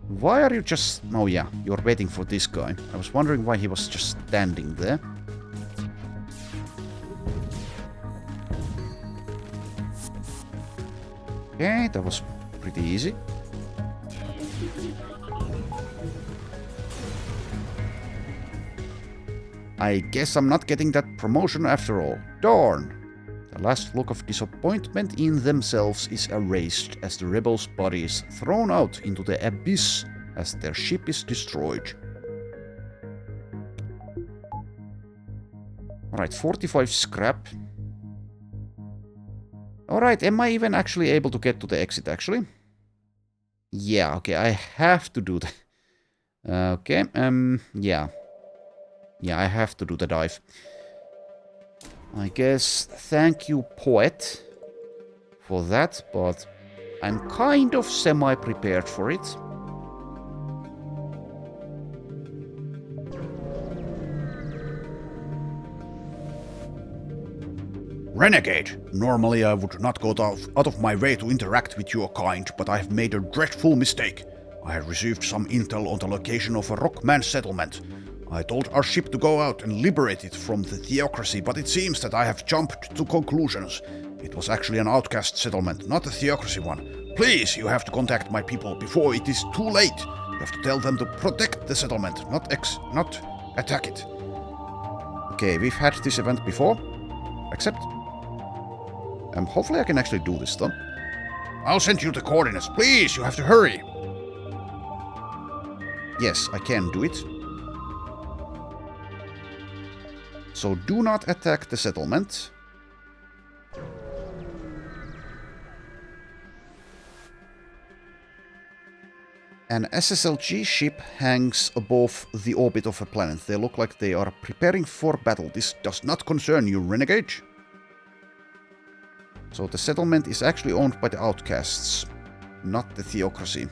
Why are you just... Oh yeah, you're waiting for this guy. I was wondering why he was just standing there. Okay, that was pretty easy. I guess I'm not getting that promotion after all. Darn! The last look of disappointment in themselves is erased as the rebels' body is thrown out into the abyss as their ship is destroyed. Alright, 45 scrap. Alright, am I even actually able to get to the exit actually? Yeah, okay, I have to do that. Okay, yeah. Yeah, I have to do the dive. I guess thank you, Poet, for that, but I'm kind of semi-prepared for it. Renegade! Normally I would not go out of my way to interact with your kind, but I have made a dreadful mistake. I have received some intel on the location of a Rockman settlement. I told our ship to go out and liberate it from the theocracy, but it seems that I have jumped to conclusions. It was actually an outcast settlement, not a theocracy one. Please, you have to contact my people before it is too late. You have to tell them to protect the settlement, not attack it. Okay, we've had this event before. Accept. Hopefully I can actually do this though. I'll send you the coordinates. Please, you have to hurry. Yes, I can do it. So do not attack the settlement. An SSLG ship hangs above the orbit of a planet. They look like they are preparing for battle. This does not concern you, Renegade. So the settlement is actually owned by the outcasts, not the theocracy.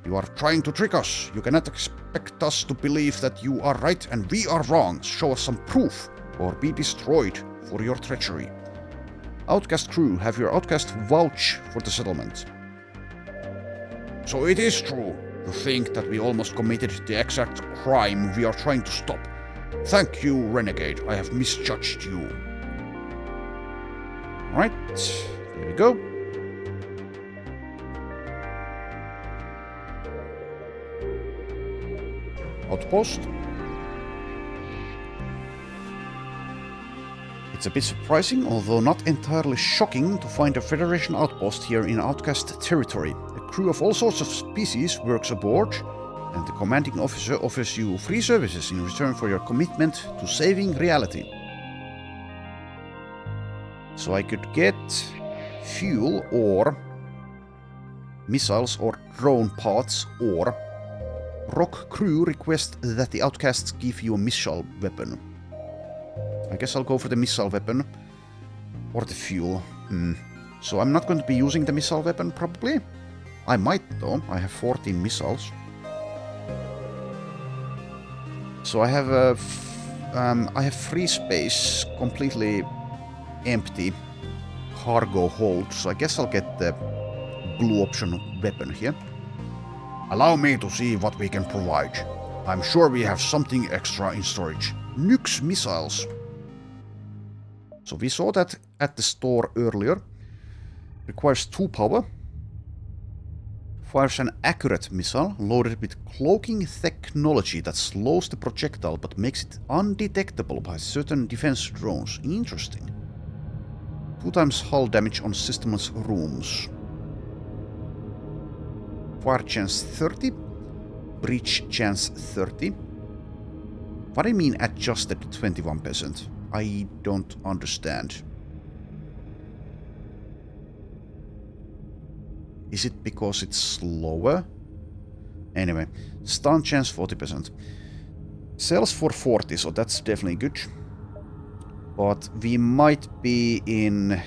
You are trying to trick us. You cannot expect us to believe that you are right and we are wrong. Show us some proof, or be destroyed for your treachery. Outcast crew, have your outcast vouch for the settlement. So it is true to think that we almost committed the exact crime we are trying to stop. Thank you, Renegade. I have misjudged you. Right, there we go. Outpost. It's a bit surprising, although not entirely shocking, to find a Federation outpost here in Outcast territory. A crew of all sorts of species works aboard, and the commanding officer offers you free services in return for your commitment to saving reality. So I could get fuel or missiles or drone parts, or Rock crew request that the outcasts give you a missile weapon. I guess I'll go for the missile weapon or the fuel. So I'm not going to be using the missile weapon probably. I might though. I have 14 missiles. So I have free space, completely empty cargo hold, so I guess I'll get the blue option weapon here. Allow me to see what we can provide. I'm sure we have something extra in storage. Nukes missiles. So we saw that at the store earlier. Requires 2 power. Fires an accurate missile loaded with cloaking technology that slows the projectile but makes it undetectable by certain defense drones. Interesting. 2 times hull damage on system's rooms. Fire chance 30. Breach chance 30. What do you mean adjusted 21%? I don't understand. Is it because it's slower? Anyway, stun chance 40%. Sells for 40, so that's definitely good. But we might be in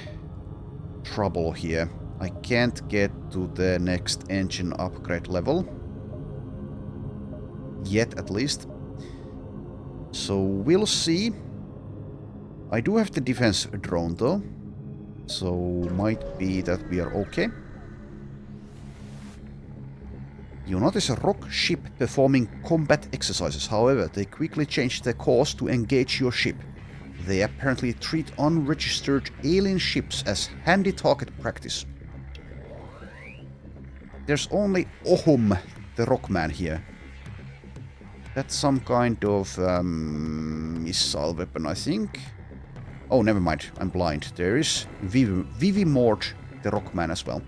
trouble here. I can't get to the next engine upgrade level. Yet, at least. So we'll see. I do have the defense drone though. So might be that we are okay. You notice a rock ship performing combat exercises. However, they quickly change their course to engage your ship. They apparently treat unregistered alien ships as handy target practice. There's only Ohum, the Rockman here. That's some kind of missile weapon, I think. Oh, never mind. I'm blind. There is Vivimort, the Rockman as well.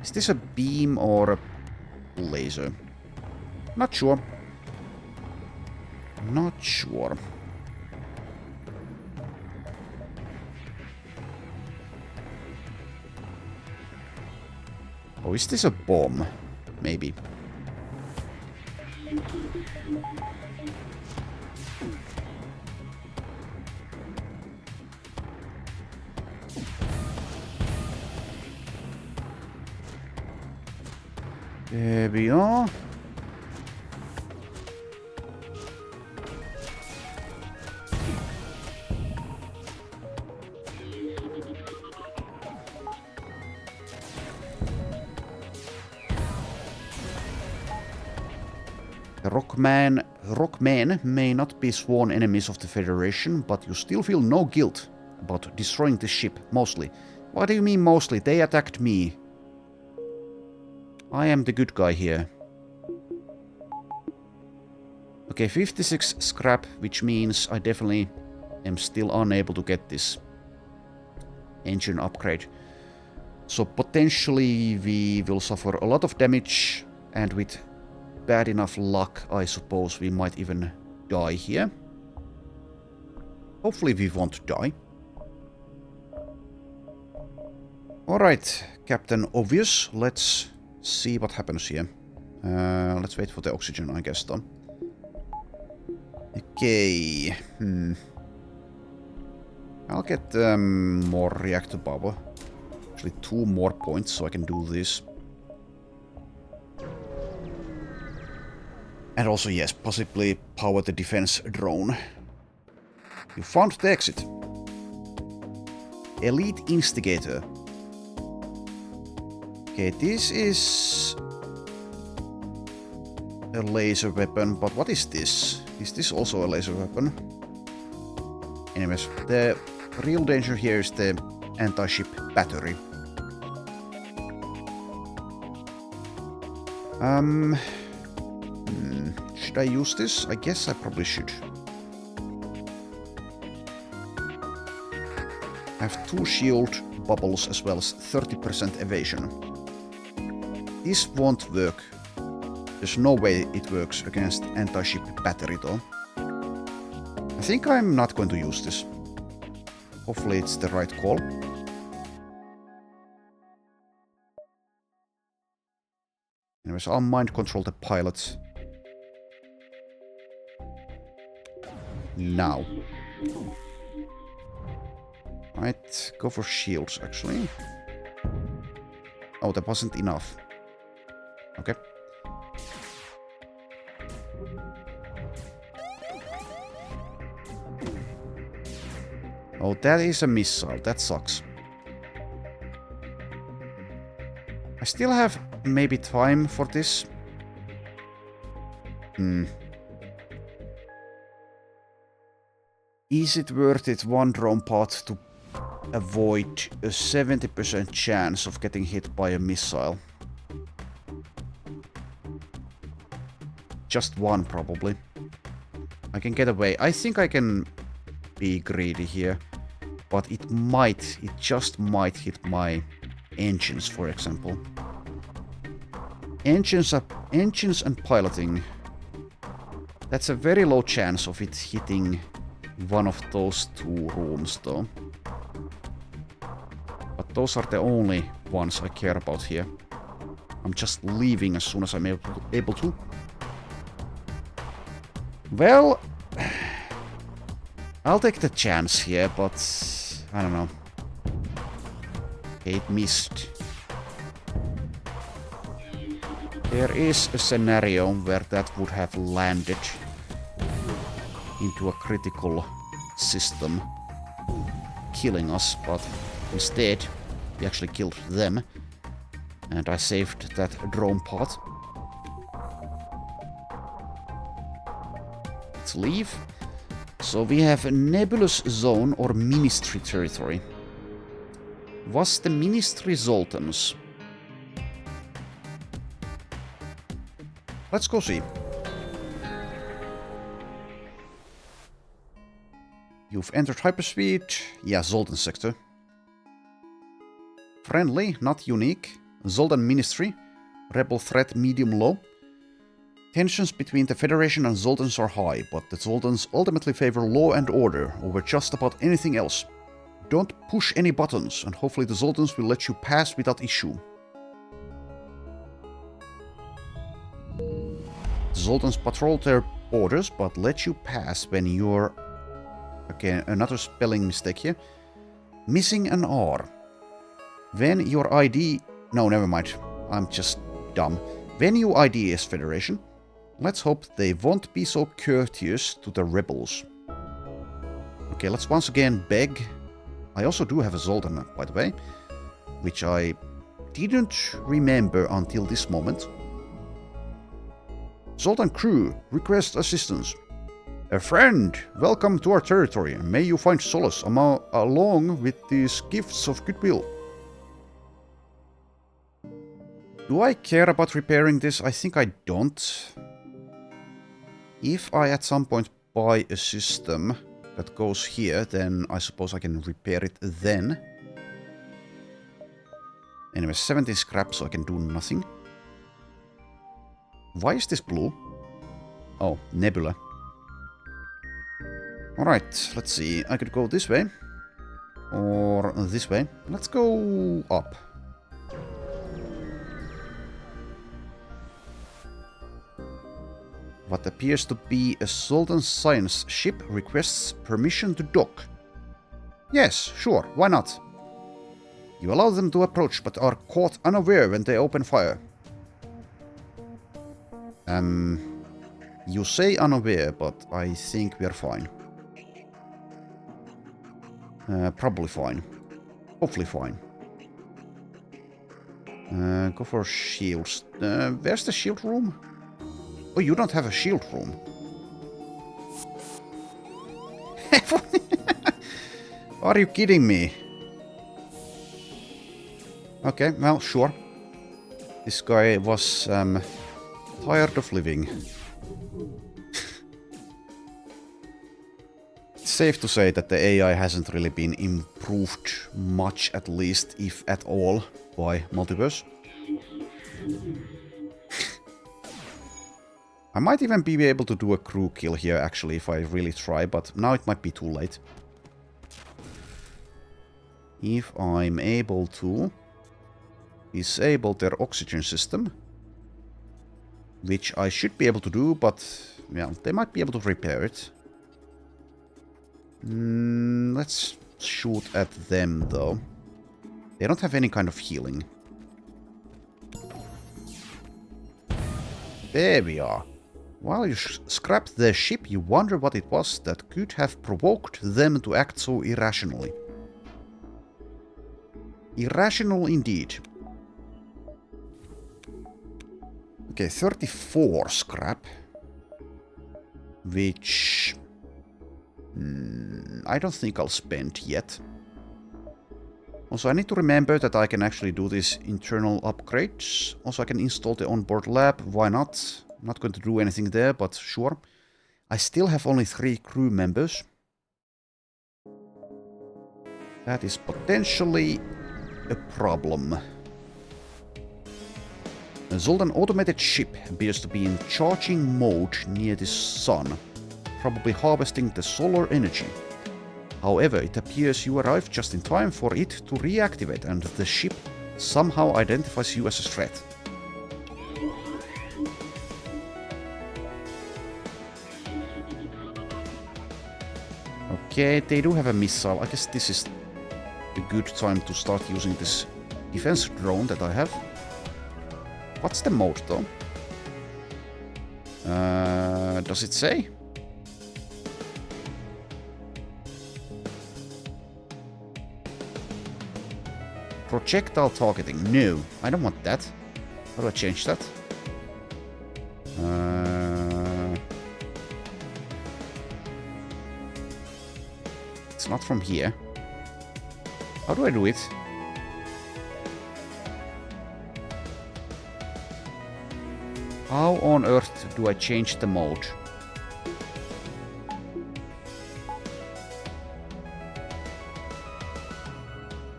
Is this a beam or a laser? Not sure. Not sure. Oh, is this a bomb? Maybe. There we are. The Rockmen may not be sworn enemies of the Federation, but you still feel no guilt about destroying the ship, mostly. What do you mean mostly? They attacked me. I am the good guy here. Okay, 56 scrap, which means I definitely am still unable to get this engine upgrade. So potentially we will suffer a lot of damage, and with bad enough luck, I suppose we might even die here. Hopefully we won't die. Alright, Captain Obvious, let's see what happens here. Let's wait for the oxygen, I guess, though. Okay. I'll get more reactor power. Actually, 2 more points, so I can do this. And also, yes, possibly power the defense drone. You found the exit. Elite Instigator. Okay, this is a laser weapon, but what is this? Is this also a laser weapon? Anyways, the real danger here is the anti-ship battery. Should I use this? I guess I probably should. I have 2 shield bubbles as well as 30% evasion. This won't work. There's no way it works against anti-ship battery though. I think I'm not going to use this. Hopefully it's the right call. Anyways, I'll mind control the pilots. Now. Right, go for shields actually. Oh, that wasn't enough. Okay. Oh, that is a missile. That sucks. I still have maybe time for this. Is it worth it, one drone pod, to avoid a 70% chance of getting hit by a missile? Just one, probably. I can get away. I think I can be greedy here. But it just might hit my engines, for example. Engines and piloting. That's a very low chance of it hitting one of those two rooms, though. But those are the only ones I care about here. I'm just leaving as soon as I'm able to. Well, I'll take the chance here, but I don't know. Okay, it missed. There is a scenario where that would have landed into a critical system, killing us, but instead we actually killed them, and I saved that drone pod. Let's leave. So we have a nebulous zone or ministry territory. Was the ministry Zoltan's? Let's go see. You've entered hyperspeed. Yeah, Zoltan sector. Friendly, not unique. Zoltan Ministry. Rebel threat medium-low. Tensions between the Federation and Zoltans are high, but the Zoltans ultimately favor law and order over just about anything else. Don't push any buttons, and hopefully the Zoltans will let you pass without issue. The Zoltans patrol their borders, but let you pass when you're... Okay, another spelling mistake here. Missing an R. When your ID... No, never mind. I'm just dumb. When you ID as Federation, let's hope they won't be so courteous to the rebels. Okay, let's once again beg. I also do have a Zoltan, by the way, which I didn't remember until this moment. Zoltan crew, request assistance. A friend, welcome to our territory. May you find solace along with these gifts of goodwill. Do I care about repairing this? I think I don't. If I at some point buy a system that goes here, then I suppose I can repair it then. Anyway, 17 scrap, so I can do nothing. Why is this blue? Oh, nebula. Alright, let's see. I could go this way. Or this way. Let's go up. What appears to be a Zoltan science ship requests permission to dock. Yes, sure, why not? You allow them to approach, but are caught unaware when they open fire. You say unaware, but I think we're fine. Probably fine. Hopefully fine. Go for shields. Where's the shield room? Oh, you don't have a shield room. Are you kidding me? Okay, well, sure. This guy was tired of living. It's safe to say that the AI hasn't really been improved much, at least, if at all, by Multiverse. I might even be able to do a crew kill here, actually, if I really try, but now it might be too late. If I'm able to disable their oxygen system, which I should be able to do, but, well, they might be able to repair it. Let's shoot at them, though. They don't have any kind of healing. There we are. While you scrap the ship, you wonder what it was that could have provoked them to act so irrationally. Irrational indeed. Okay, 34 scrap. Which... I don't think I'll spend yet. Also, I need to remember that I can actually do these internal upgrades. Also, I can install the onboard lab. Why not? I'm not going to do anything there, but sure. I still have only 3 crew members. That is potentially a problem. A Zoltan automated ship appears to be in charging mode near the sun, probably harvesting the solar energy. However, it appears you arrived just in time for it to reactivate, and the ship somehow identifies you as a threat. Okay, they do have a missile. I guess this is a good time to start using this defense drone that I have. What's the mode, though? Does it say? Projectile targeting. No, I don't want that. How do I change that? It's not from here. How do I do it? How on earth do I change the mode?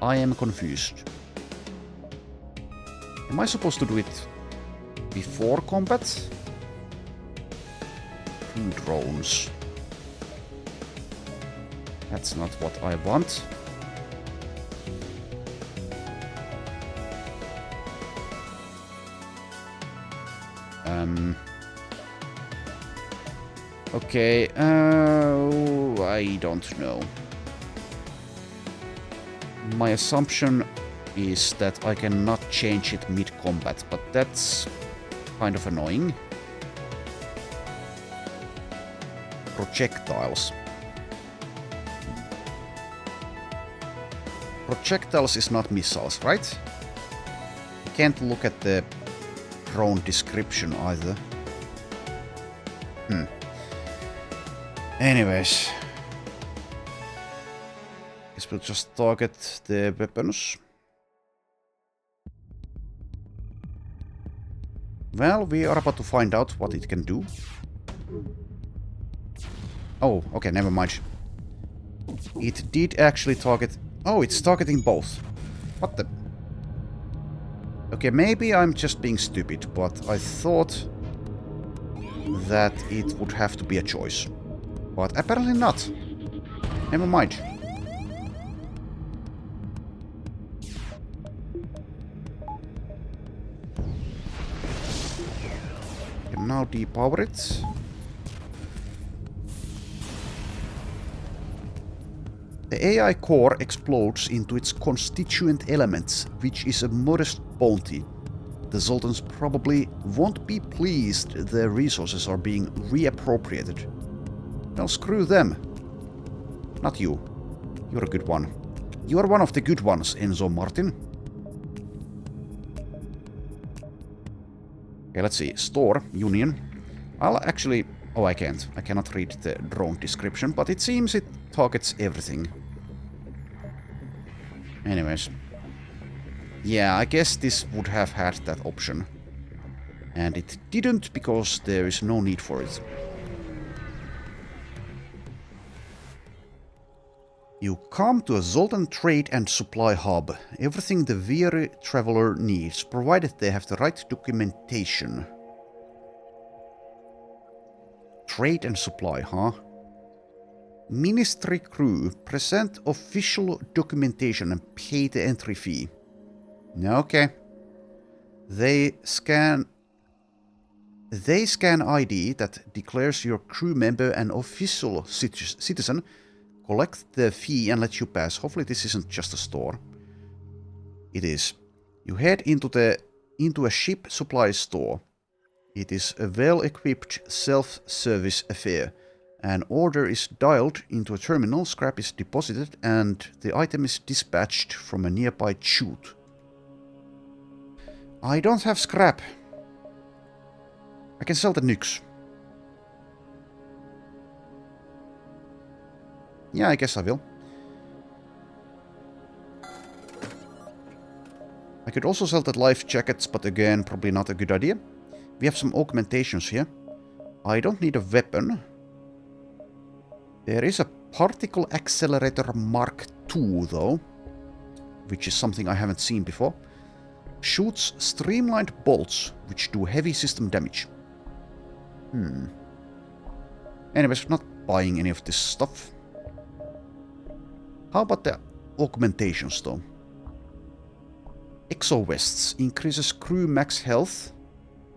I am confused. Am I supposed to do it before combat? Two drones. That's not what I want. Okay, I don't know. My assumption is that I cannot change it mid-combat, but that's kind of annoying. Projectiles. Projectiles is not missiles, right? Can't look at the drone description either. Anyways. Guess we'll just target the weapons. Well, we are about to find out what it can do. Oh, okay, never mind. It did actually target... Oh, it's targeting both. What the... Okay, maybe I'm just being stupid, but I thought that it would have to be a choice. But apparently not. Never mind. Can now depower it. The AI core explodes into its constituent elements, which is a modest bounty. The Zoltans probably won't be pleased their resources are being reappropriated. Well, screw them. Not you. You're a good one. You are one of the good ones, Enzo Martin. Okay, let's see. Store, Union. I'll actually... Oh, I can't. I cannot read the drone description, but it seems it targets everything. Anyways. Yeah, I guess this would have had that option. And it didn't because there is no need for it. You come to a Zoltan trade and supply hub. Everything the weary traveler needs, provided they have the right documentation. Trade and supply, huh? Ministry crew, present official documentation and pay the entry fee. Okay. They scan ID that declares your crew member an official citizen, collect the fee and let you pass. Hopefully this isn't just a store. It is. You head into a ship supply store. It is a well-equipped self-service affair. An order is dialed into a terminal, scrap is deposited, and the item is dispatched from a nearby chute. I don't have scrap. I can sell the nukes. Yeah, I guess I will. I could also sell the life jackets, but again, probably not a good idea. We have some augmentations here. I don't need a weapon. There is a particle accelerator Mark II, though, which is something I haven't seen before. Shoots streamlined bolts, which do heavy system damage. Anyways, not buying any of this stuff. How about the augmentations, though? Exo vests increases crew max health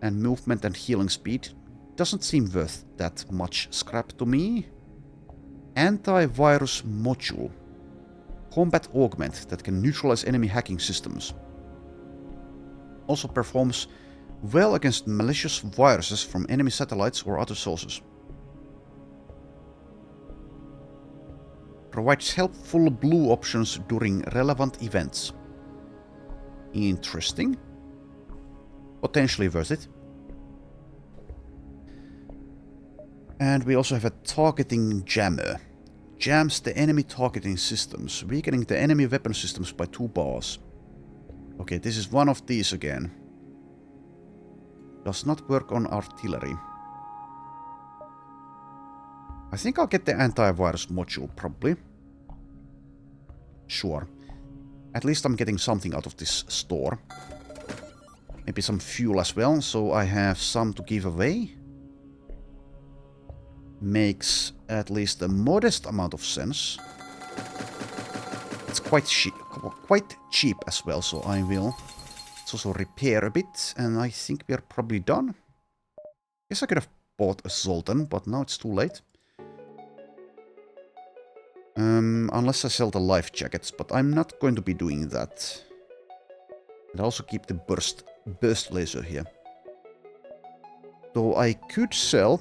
and movement and healing speed. Doesn't seem worth that much scrap to me. Antivirus module. Combat augment that can neutralize enemy hacking systems. Also performs well against malicious viruses from enemy satellites or other sources. Provides helpful blue options during relevant events. Interesting. Potentially worth it. And we also have a targeting jammer. Jams the enemy targeting systems, weakening the enemy weapon systems by 2 bars. Okay, this is one of these again. Does not work on artillery. I think I'll get the antivirus module, probably. Sure. At least I'm getting something out of this store. Maybe some fuel as well, so I have some to give away. Makes at least a modest amount of sense. It's quite cheap as well, so I will. Let's also repair a bit, and I think we're probably done. Guess I could have bought a Zoltan, but now it's too late. Unless I sell the life jackets, but I'm not going to be doing that. And I also keep the burst laser here. So I could sell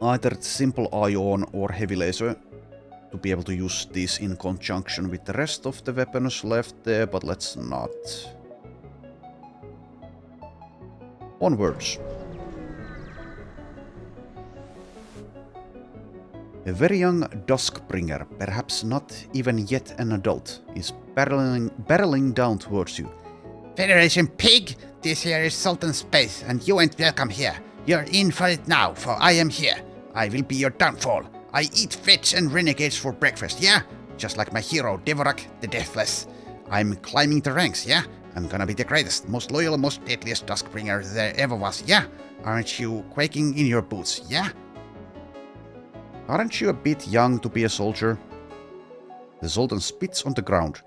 either simple ion or heavy laser to be able to use these in conjunction with the rest of the weapons left there, but let's not. Onwards. A very young Duskbringer, perhaps not even yet an adult, is barreling down towards you. Federation pig, this here is Sultan Space, and you ain't welcome here. You're in for it now, for I am here. I will be your downfall. I eat fits and renegades for breakfast, yeah? Just like my hero, Devorak the Deathless. I'm climbing the ranks, yeah? I'm gonna be the greatest, most loyal, most deadliest Duskbringer there ever was, yeah? Aren't you quaking in your boots, yeah? Aren't you a bit young to be a soldier? The Zoltan spits on the ground.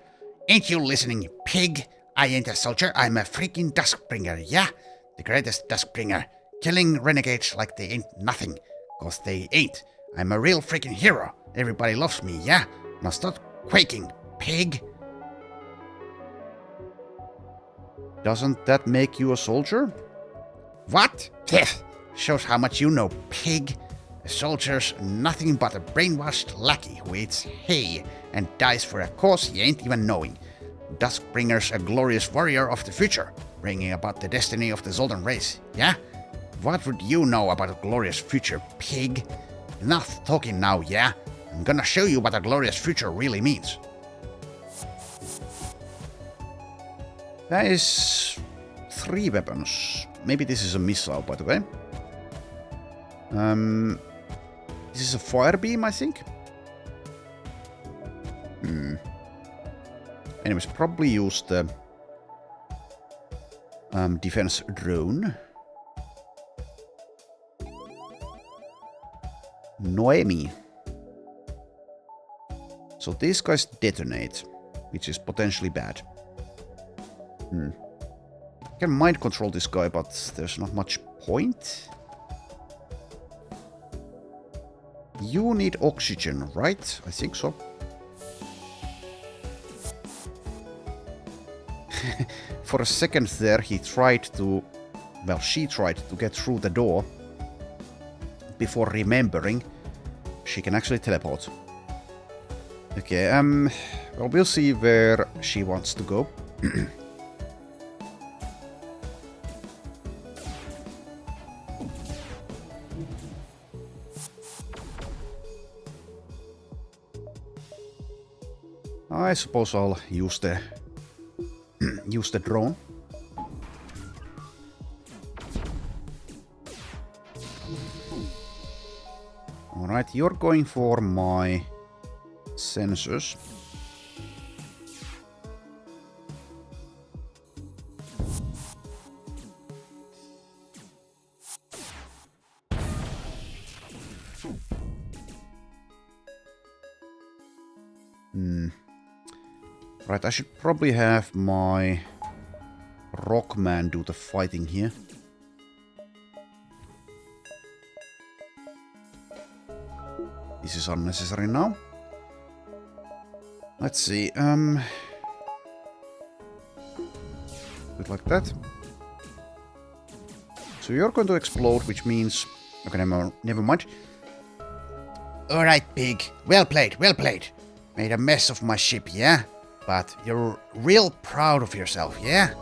Ain't you listening, pig? I ain't a soldier, I'm a freaking Duskbringer, yeah? The greatest Duskbringer. Killing renegades like they ain't nothing. 'Cause they ain't. I'm a real freaking hero. Everybody loves me, yeah? Now stop quaking, pig. Doesn't that make you a soldier? What? Shows how much you know, pig. A soldier's nothing but a brainwashed lackey who eats hay and dies for a cause he ain't even knowing. Duskbringer's a glorious warrior of the future, bringing about the destiny of the Zoltan race, yeah? What would you know about a glorious future, pig? Enough talking now, yeah? I'm gonna show you what a glorious future really means. That is 3 weapons. Maybe this is a missile, by the way. This is a fire beam, I think. Anyways, probably use the defense drone. Noemi. So these guys detonate, which is potentially bad. I can mind control this guy, but there's not much point. You need oxygen, right? I think so. For a second there, he tried to... Well, she tried to get through the door before remembering she can actually teleport. Okay, well, we'll see where she wants to go. I suppose I'll use the use the drone. Alright, you're going for my sensors. Right, I should probably have my Rockman do the fighting here. This is unnecessary now. Let's see, do it like that. So you're going to explode, which means... Okay, never mind. Alright, Pig. Well played, well played. Made a mess of my ship, yeah? But you're real proud of yourself, yeah?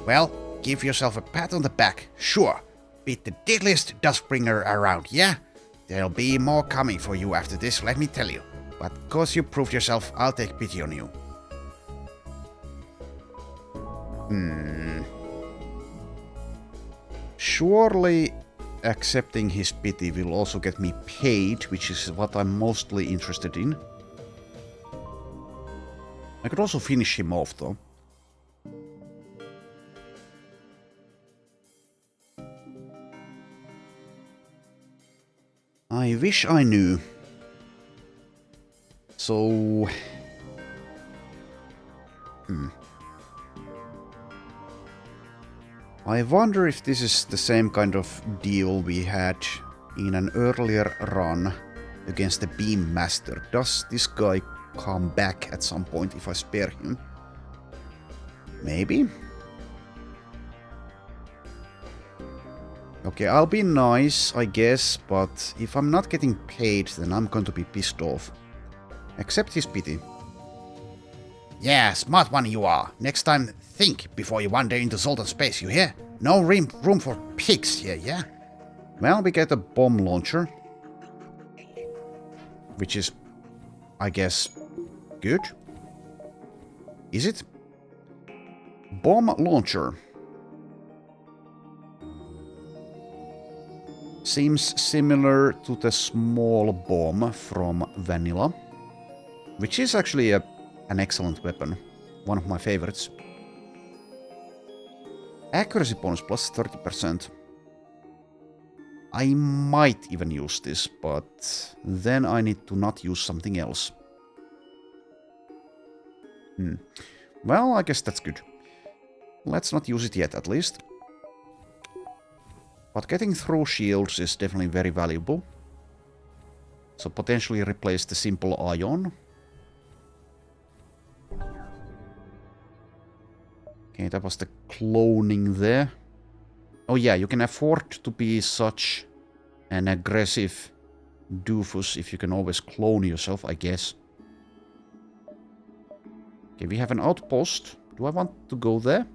Well, give yourself a pat on the back, sure. Beat the deadliest Duskbringer around, yeah? There'll be more coming for you after this, let me tell you. But cause you proved yourself, I'll take pity on you. Surely accepting his pity will also get me paid, which is what I'm mostly interested in. I could also finish him off, though. I wish I knew. So... I wonder if this is the same kind of deal we had in an earlier run against the Beam Master. Does this guy come back at some point if I spare him? Maybe? Okay, I'll be nice, I guess, but if I'm not getting paid, then I'm going to be pissed off. Accept his pity. Yeah, smart one you are. Next time, think before you wander into Zoltan space, you hear? No room for pigs here, yeah? Well, we get a bomb launcher. Which is, I guess, good. Is it? Bomb launcher. Seems similar to the small bomb from Vanilla. Which is actually an excellent weapon. One of my favorites. Accuracy bonus plus 30%. I might even use this, but then I need to not use something else. Well, I guess that's good. Let's not use it yet, at least. But getting through shields is definitely very valuable. So potentially replace the simple ion. Okay, that was the cloning there. Oh yeah, you can afford to be such an aggressive doofus if you can always clone yourself, I guess. Okay, we have an outpost. Do I want to go there?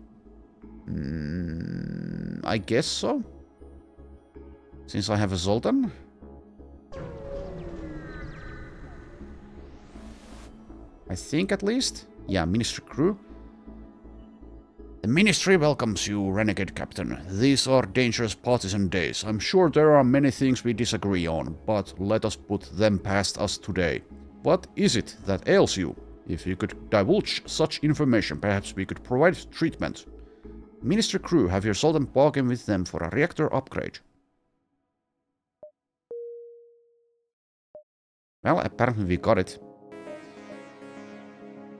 I guess so. Since I have a Zoltan. I think at least. Yeah, Ministry crew. The Ministry welcomes you, Renegade Captain. These are dangerous partisan days. I'm sure there are many things we disagree on, but let us put them past us today. What is it that ails you? If you could divulge such information, perhaps we could provide treatment. Ministry crew, have your Zoltan bargain with them for a reactor upgrade. Well, apparently we got it.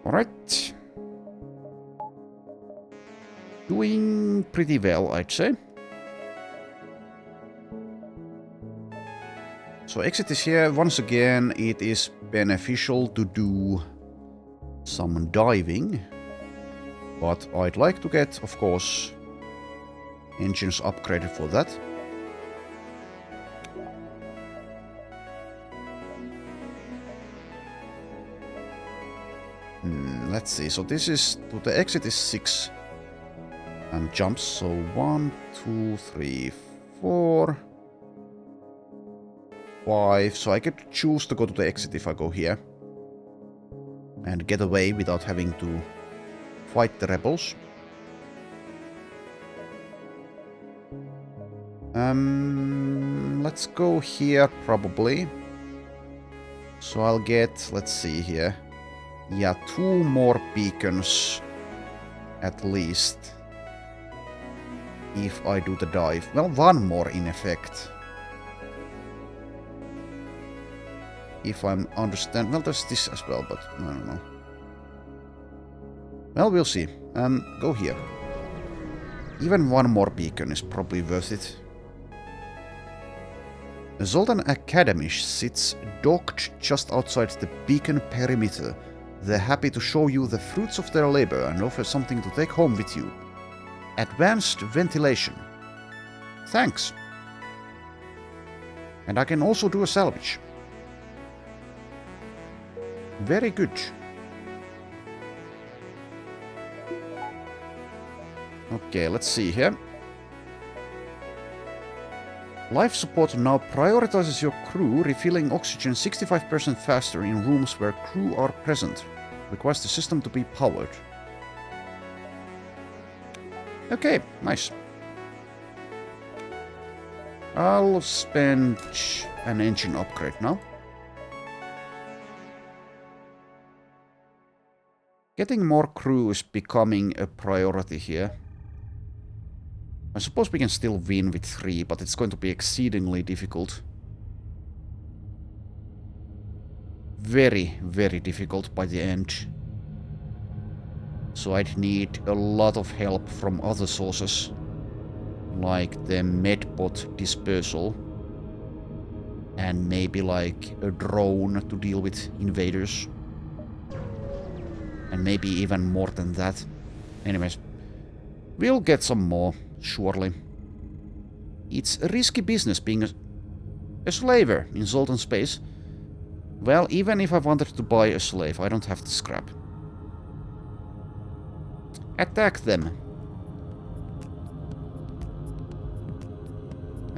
Alright. Doing pretty well, I'd say. So exit is here. Once again, it is beneficial to do some diving. But I'd like to get, of course, engines upgraded for that. Let's see. So this is, to the exit is 6 jumps. So 1, 2, 3, 4, 5. So I could choose to go to the exit if I go here. and get away without having to fight the rebels. Let's go here probably. So I'll get, let's see here. Yeah, 2 more beacons at least. If I do the dive. Well, 1 more in effect. If I'm understand. Well, there's this as well, but I don't know. Well, we'll see. Go here. Even 1 more beacon is probably worth it. The Zoltan Academy sits docked just outside the beacon perimeter. They're happy to show you the fruits of their labor and offer something to take home with you. Advanced ventilation. Thanks. And I can also do a salvage. Very good. Okay, let's see here. Life support now prioritizes your crew, refilling oxygen 65% faster in rooms where crew are present. Requires the system to be powered. Okay, nice. I'll spend an engine upgrade now. Getting more crew is becoming a priority here. I suppose we can still win with 3, but it's going to be exceedingly difficult. Very, very difficult by the end. So I'd need a lot of help from other sources. Like the medbot dispersal. And maybe like a drone to deal with invaders. And maybe even more than that. Anyways. We'll get some more. Surely. It's a risky business being a slaver in Zoltan space. Well, even if I wanted to buy a slave, I don't have the scrap. Attack them.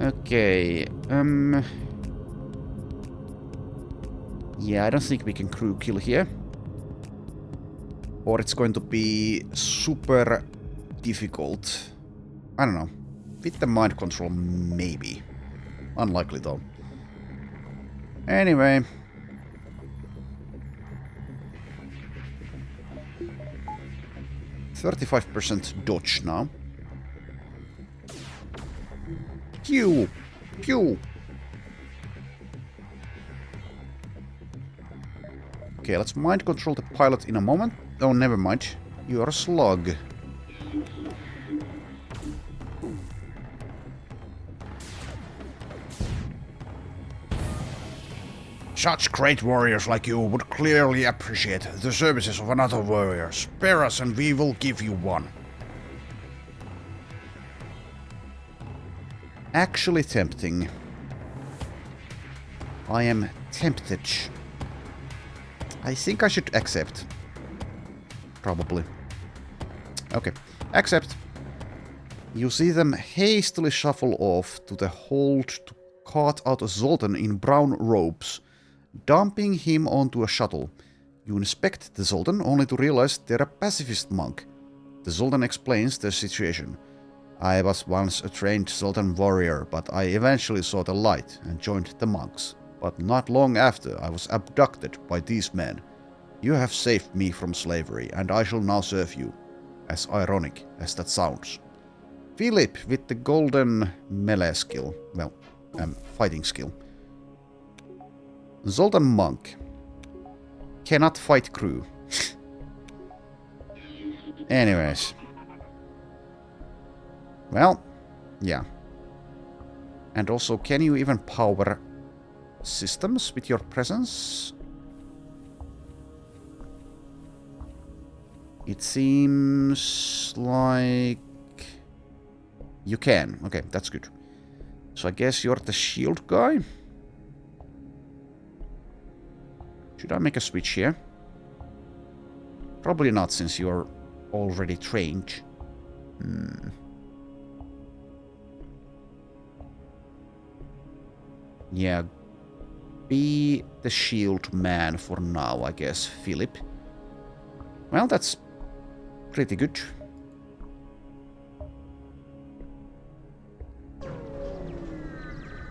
Okay. Yeah, I don't think we can crew kill here. Or it's going to be super difficult. I don't know. With the mind control, maybe. Unlikely, though. Anyway. %35% dodge now. Pew! Pew! Okay, let's mind control the pilot in a moment. Oh, never mind. You're a slug. Such great warriors like you would clearly appreciate the services of another warrior. Spare us and we will give you one. Actually tempting. I am tempted. I think I should accept. Probably. Okay, accept. You see them hastily shuffle off to the hold to cart out a Zoltan in brown robes, dumping him onto a shuttle. You inspect the Zoltan only to realize they're a pacifist monk. The Zoltan explains their situation. I was once a trained Zoltan warrior, but I eventually saw the light and joined the monks. But not long after, I was abducted by these men. You have saved me from slavery, and I shall now serve you. As ironic as that sounds. Philip with the golden melee skill. Well, fighting skill. Zoltan monk. Cannot fight crew. Anyways. Well, yeah. And also, can you even power systems with your presence? It seems like you can. Okay, that's good. So I guess you're the shield guy. Should I make a switch here? Probably not, since you're already trained. Yeah. Be the shield man for now, I guess, Philip. Well, that's pretty good.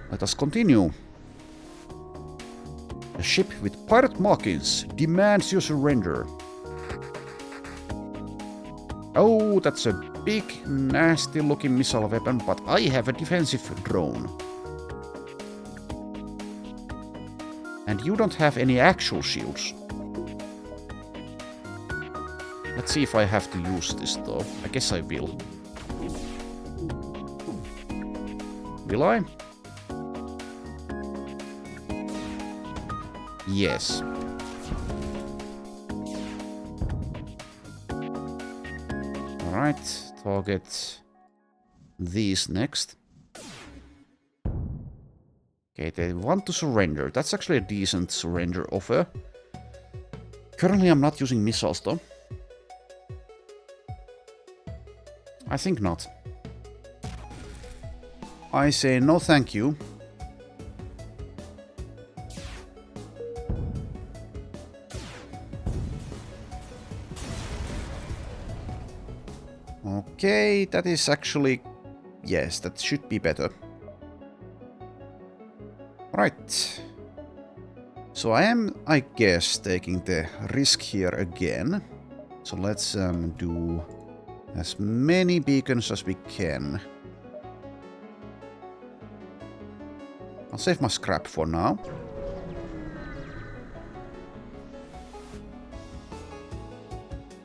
Let us continue. A ship with pirate markings demands your surrender. Oh, that's a big, nasty-looking missile weapon, but I have a defensive drone. And you don't have any actual shields. Let's see if I have to use this, though. I guess I will. Will I? Yes. Alright, target these next. Okay, they want to surrender. That's actually a decent surrender offer. Currently I'm not using missiles though. I think not. I say no thank you. Okay, that is actually... Yes, that should be better. Right. So I am, I guess, taking the risk here again. So let's do as many beacons as we can. I'll save my scrap for now.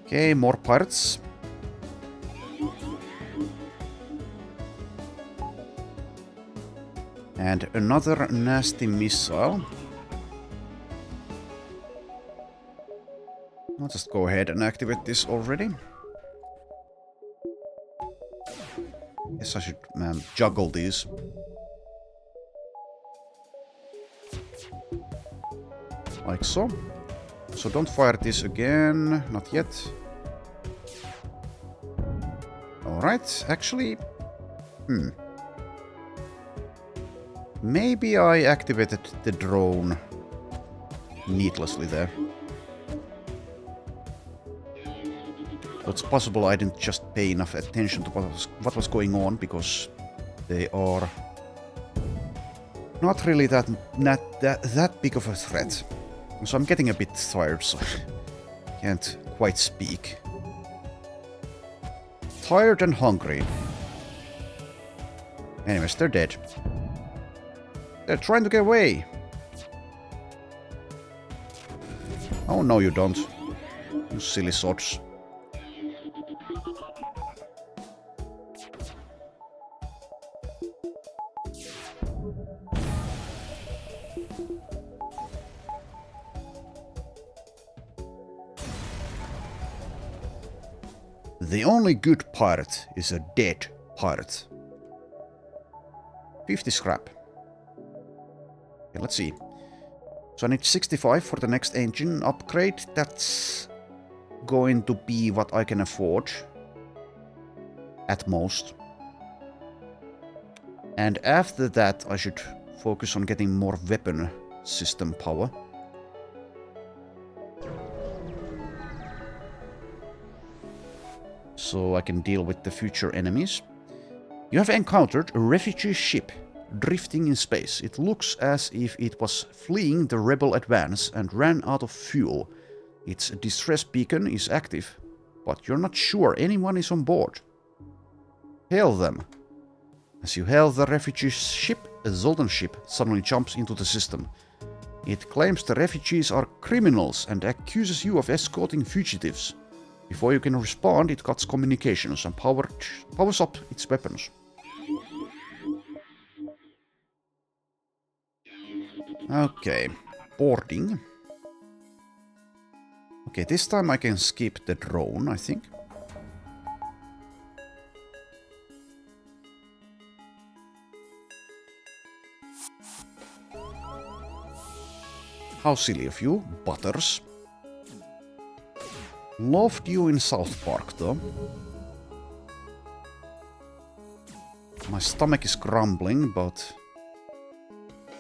Okay, more pirates. And another nasty missile. I'll just go ahead and activate this already. Guess I should juggle these. Like so. So don't fire this again. Not yet. Alright, actually... Maybe I activated the drone needlessly there. It's possible I didn't just pay enough attention to what was going on, because they are not really that big of a threat. So I'm getting a bit tired, so I can't quite speak. Tired and hungry. Anyways, they're dead. They're trying to get away. Oh, no you don't. You silly sods. The only good pirate is a dead pirate. 50 scrap. Okay, let's see. So I need 65 for the next engine upgrade. That's going to be what I can afford. At most. And after that I should focus on getting more weapon system power. So I can deal with the future enemies. You have encountered a refugee ship drifting in space. It looks as if it was fleeing the rebel advance and ran out of fuel. Its distress beacon is active, but you're not sure anyone is on board. Hail them. As you hail the refugee ship, a Zoltan ship suddenly jumps into the system. It claims the refugees are criminals and accuses you of escorting fugitives. Before you can respond, it cuts communications and powers up its weapons. Okay, boarding. Okay, this time I can skip the drone, I think. How silly of you, Butters. Loved you in South Park, though. My stomach is grumbling, but...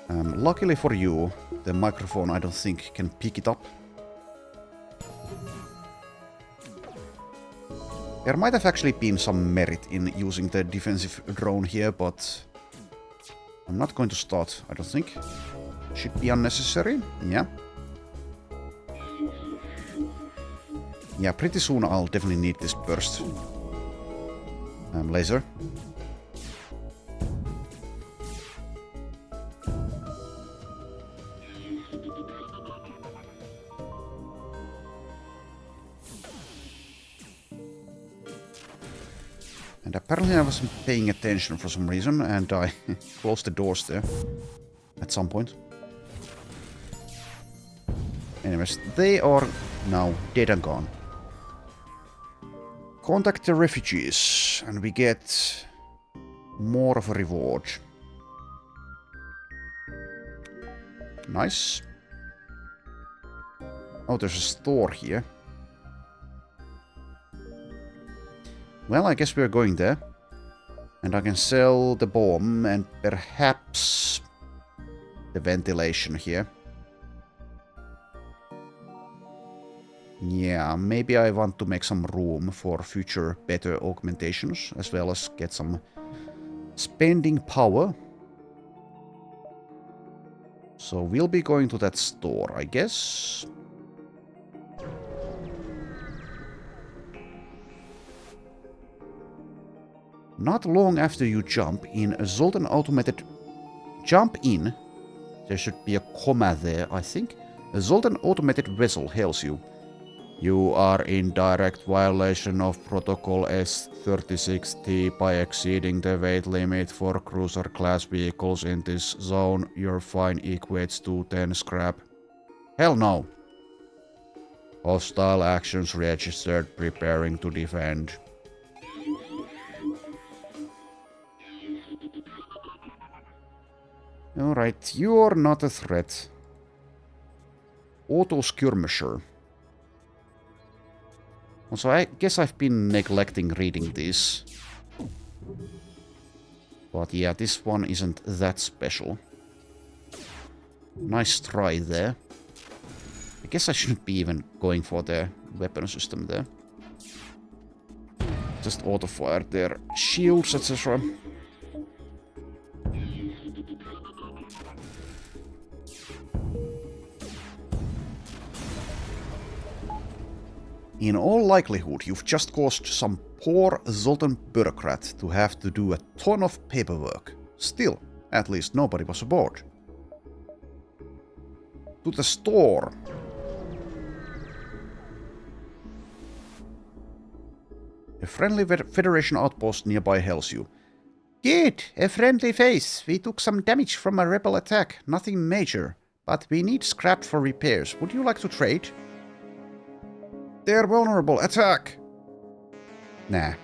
luckily for you, the microphone I don't think can pick it up. There might have actually been some merit in using the defensive drone here, but I'm not going to start, I don't think. Should be unnecessary, yeah. Yeah, pretty soon I'll definitely need this burst. Laser. And apparently I wasn't paying attention for some reason, and I closed the doors there at some point. Anyways, they are now dead and gone. Contact the refugees, and we get more of a reward. Nice. Oh, there's a store here. Well, I guess we're going there. And I can sell the bomb and perhaps the ventilation here. Yeah, maybe I want to make some room for future better augmentations, as well as get some spending power. So we'll be going to that store, I guess. Not long after you jump in a Zoltan automated jump in, there should be a comma there, I think. A Zoltan automated vessel hails you. You are in direct violation of Protocol S36T by exceeding the weight limit for cruiser-class vehicles in this zone. Your fine equates to 10 scrap. Hell no. Hostile actions registered, preparing to defend. Alright, you're not a threat. Auto skirmisher. Also, I guess I've been neglecting reading these. But yeah, this one isn't that special. Nice try there. I guess I shouldn't be even going for the weapon system there. Just auto-fire their shields, etc. In all likelihood, you've just caused some poor Zoltan bureaucrat to have to do a ton of paperwork. Still, at least nobody was aboard. To the store. A friendly Federation outpost nearby hails you. Good, a friendly face. We took some damage from a rebel attack. Nothing major, but we need scrap for repairs. Would you like to trade? They're vulnerable. Attack! Nah.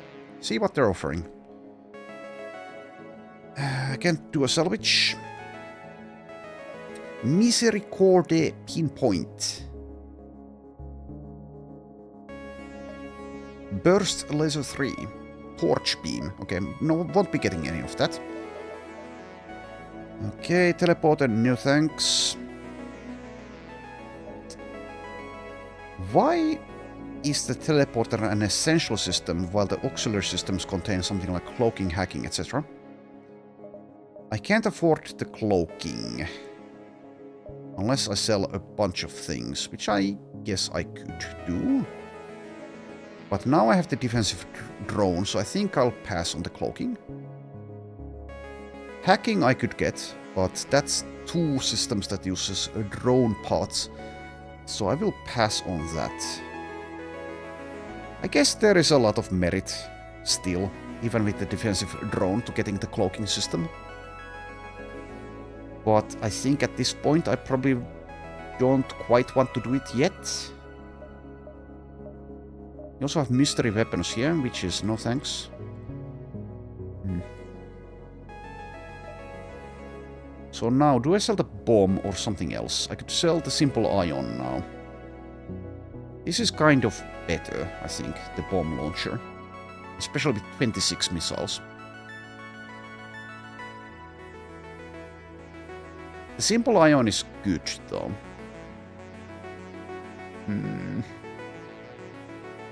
See what they're offering. I can't do a salvage. Misericorde pinpoint. Burst laser 3. Torch beam. Okay, no, won't be getting any of that. Okay, teleporter, no thanks. Why is the teleporter an essential system while the auxiliary systems contain something like cloaking, hacking, etc.? I can't afford the cloaking. Unless I sell a bunch of things, which I guess I could do. But now I have the defensive drone, so I think I'll pass on the cloaking. Hacking I could get, but that's two systems that uses drone parts, so I will pass on that. I guess there is a lot of merit still, even with the defensive drone, to getting the cloaking system. But I think at this point I probably don't quite want to do it yet. You also have mystery weapons here, which is no thanks. So now, do I sell the bomb or something else? I could sell the simple ion now. This is kind of better, I think, the bomb launcher. Especially with 26 missiles. The simple ion is good, though.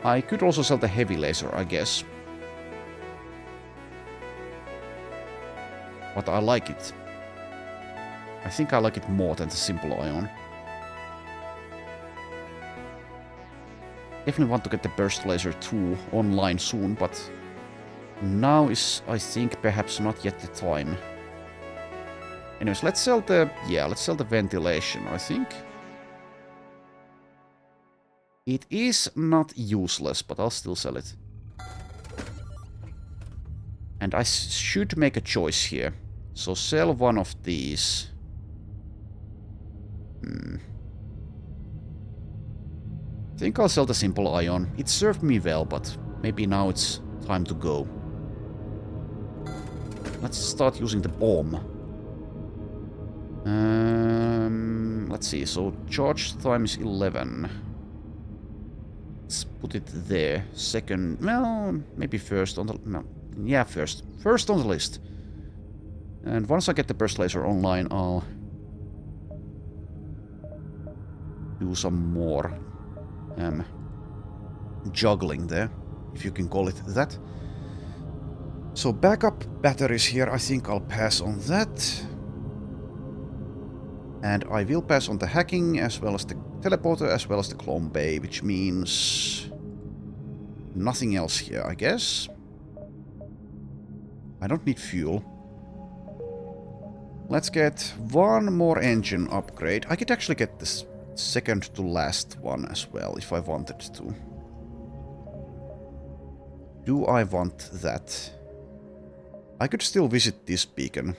I could also sell the heavy laser, I guess. But I like it. I think I like it more than the simple ion. Definitely want to get the burst laser 2 online soon, but now is, I think, perhaps not yet the time. Anyways, let's sell the ventilation, I think. It is not useless, but I'll still sell it. And I should make a choice here. So sell one of these. I think I'll sell the simple ion. It served me well, but maybe now it's time to go. Let's start using the bomb. Let's see, so charge time is 11. Let's put it there. Second, well, maybe first on the... No, yeah, first. First on the list. And once I get the burst laser online, I'll do some more juggling there, if you can call it that. So backup batteries here, I think I'll pass on that. And I will pass on the hacking, as well as the teleporter, as well as the clone bay, which means nothing else here, I guess. I don't need fuel. Let's get one more engine upgrade. I could actually get this second to last one as well, if I wanted to. Do I want that? I could still visit this beacon.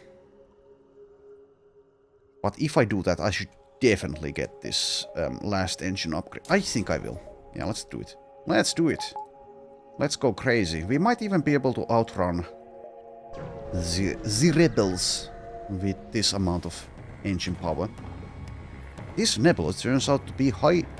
But if I do that, I should definitely get this last engine upgrade. I think I will. Yeah, let's do it. Let's do it. Let's go crazy. We might even be able to outrun the rebels with this amount of engine power. This nebula turns out to be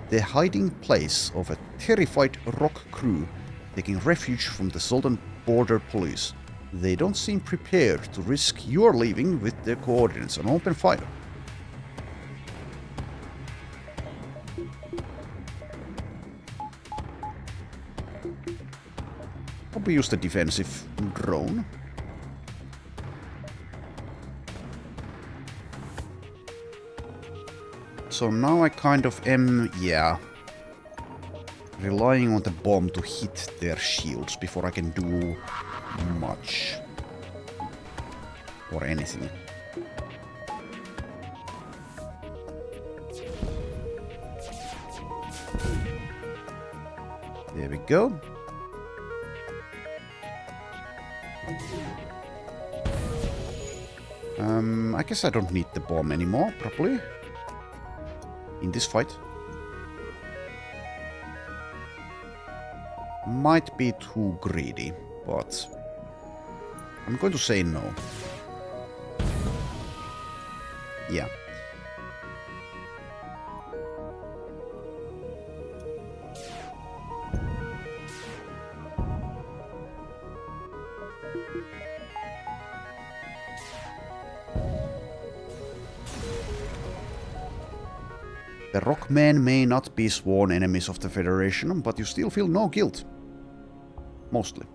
the hiding place of a terrified rock crew taking refuge from the Sultan border police. They don't seem prepared to risk your leaving with their coordinates and open fire. Probably use the defensive drone. So now I kind of am, yeah, relying on the bomb to hit their shields before I can do much. Or anything. There we go. I guess I don't need the bomb anymore, probably. In this fight. Might be too greedy, but I'm going to say no. Yeah. The Rockmen may not be sworn enemies of the Federation, but you still feel no guilt. Mostly.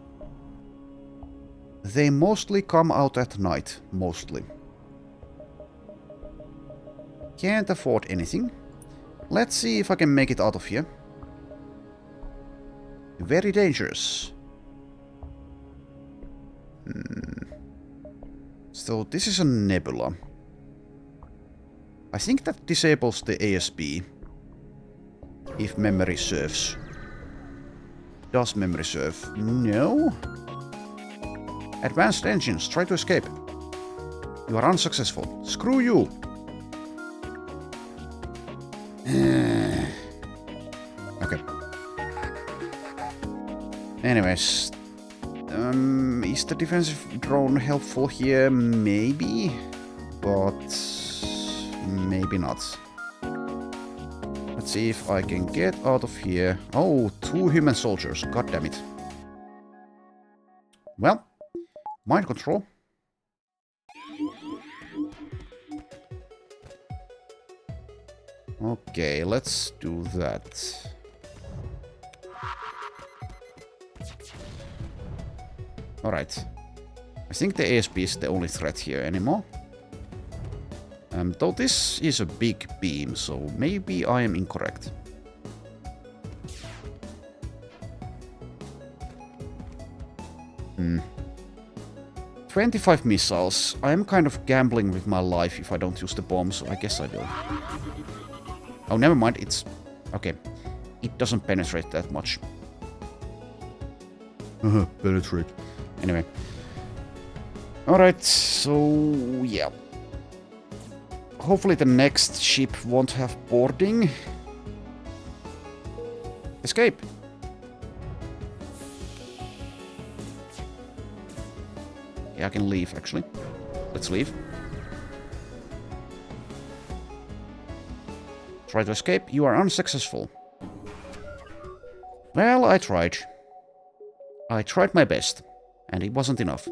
They mostly come out at night, mostly. Can't afford anything. Let's see if I can make it out of here. Very dangerous. So this is a nebula. I think that disables the ASB. If memory serves. Does memory serve? No. Advanced engines, try to escape. You are unsuccessful. Screw you. Okay. Anyways. Is the defensive drone helpful here? Maybe. But maybe not. Let's see if I can get out of here. Oh, 2 human soldiers. God damn it. Well, mind control. Okay, let's do that. Alright. I think the ASP is the only threat here anymore. Though this is a big beam, so maybe I am incorrect. Hmm. 25 missiles. I am kind of gambling with my life if I don't use the bomb, so I guess I will. Oh, never mind. It's... okay. It doesn't penetrate that much. Penetrate. Anyway. Alright, so... yeah. Hopefully the next ship won't have boarding. Escape! Yeah, I can leave, actually. Let's leave. Try to escape. You are unsuccessful. Well, I tried. I tried my best. And it wasn't enough.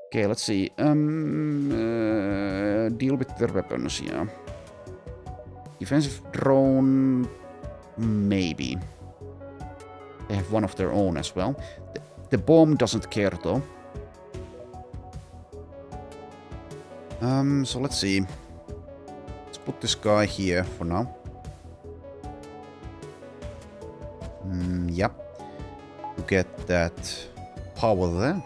Okay, let's see. Deal with their weapons, yeah. Defensive drone... maybe. They have one of their own as well. The bomb doesn't care, though. So let's see. Let's put this guy here for now. Yep. To get that power there.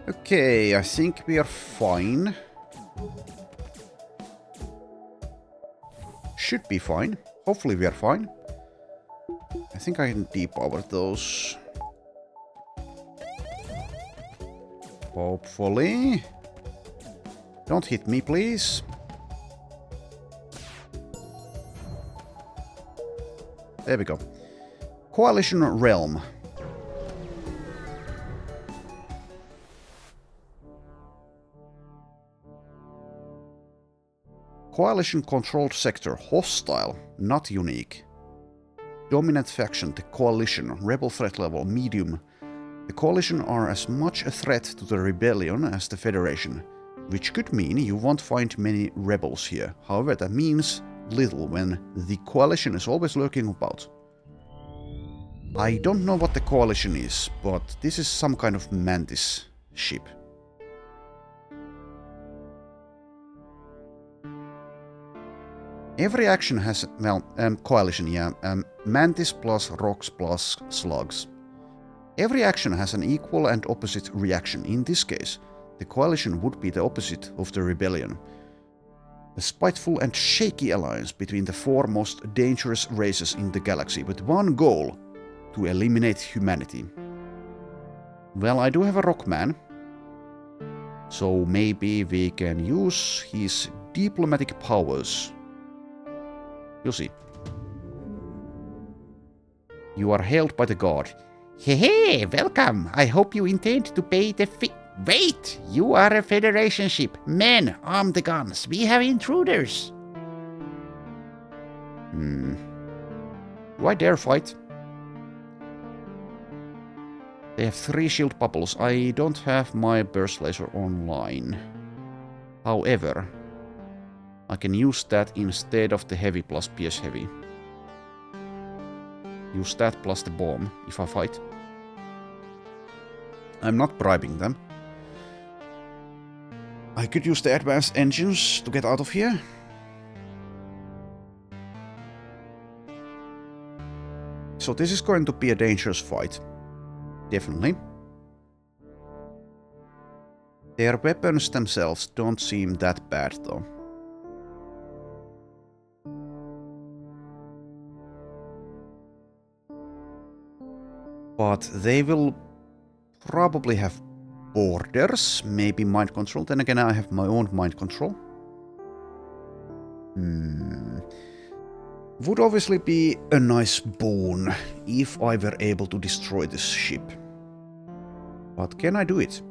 Okay, I think we are fine. Should be fine. Hopefully we are fine. I think I can depower those. Hopefully. Don't hit me, please. There we go. Coalition Realm. Coalition-controlled sector, hostile, not unique. Dominant faction, the Coalition, rebel threat level, medium. The Coalition are as much a threat to the rebellion as the Federation, which could mean you won't find many rebels here. However, that means little when the Coalition is always lurking about. I don't know what the Coalition is, but this is some kind of mantis ship. Every action has, well, coalition, yeah, mantis plus rocks plus slugs. Every action has an equal and opposite reaction. In this case, the coalition would be the opposite of the rebellion. A spiteful and shaky alliance between the four most dangerous races in the galaxy with one goal: to eliminate humanity. Well, I do have a Rockman, so maybe we can use his diplomatic powers. You'll see. You are hailed by the guard. Hey, welcome. I hope you intend to pay the fee. Wait! You are a Federation ship. Men, arm the guns. We have intruders. Do I dare fight? They have 3 shield bubbles. I don't have my burst laser online. However, I can use that instead of the heavy plus PS heavy. Use that plus the bomb if I fight. I'm not bribing them. I could use the advanced engines to get out of here. So this is going to be a dangerous fight. Definitely. Their weapons themselves don't seem that bad though. But they will probably have borders, maybe mind control. Then again, I have my own mind control. Would obviously be a nice boon if I were able to destroy this ship. But can I do it?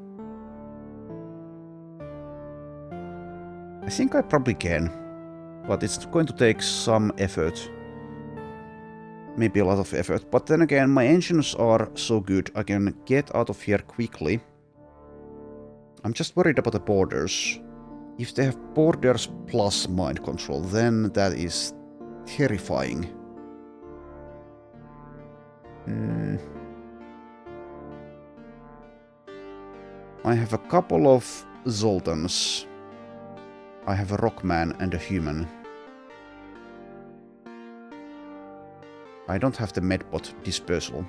I think I probably can. But it's going to take some effort. Maybe a lot of effort. But then again, my engines are so good, I can get out of here quickly. I'm just worried about the borders. If they have borders plus mind control, then that is terrifying. I have a couple of Zoltans. I have a Rockman and a human. I don't have the Medbot dispersal.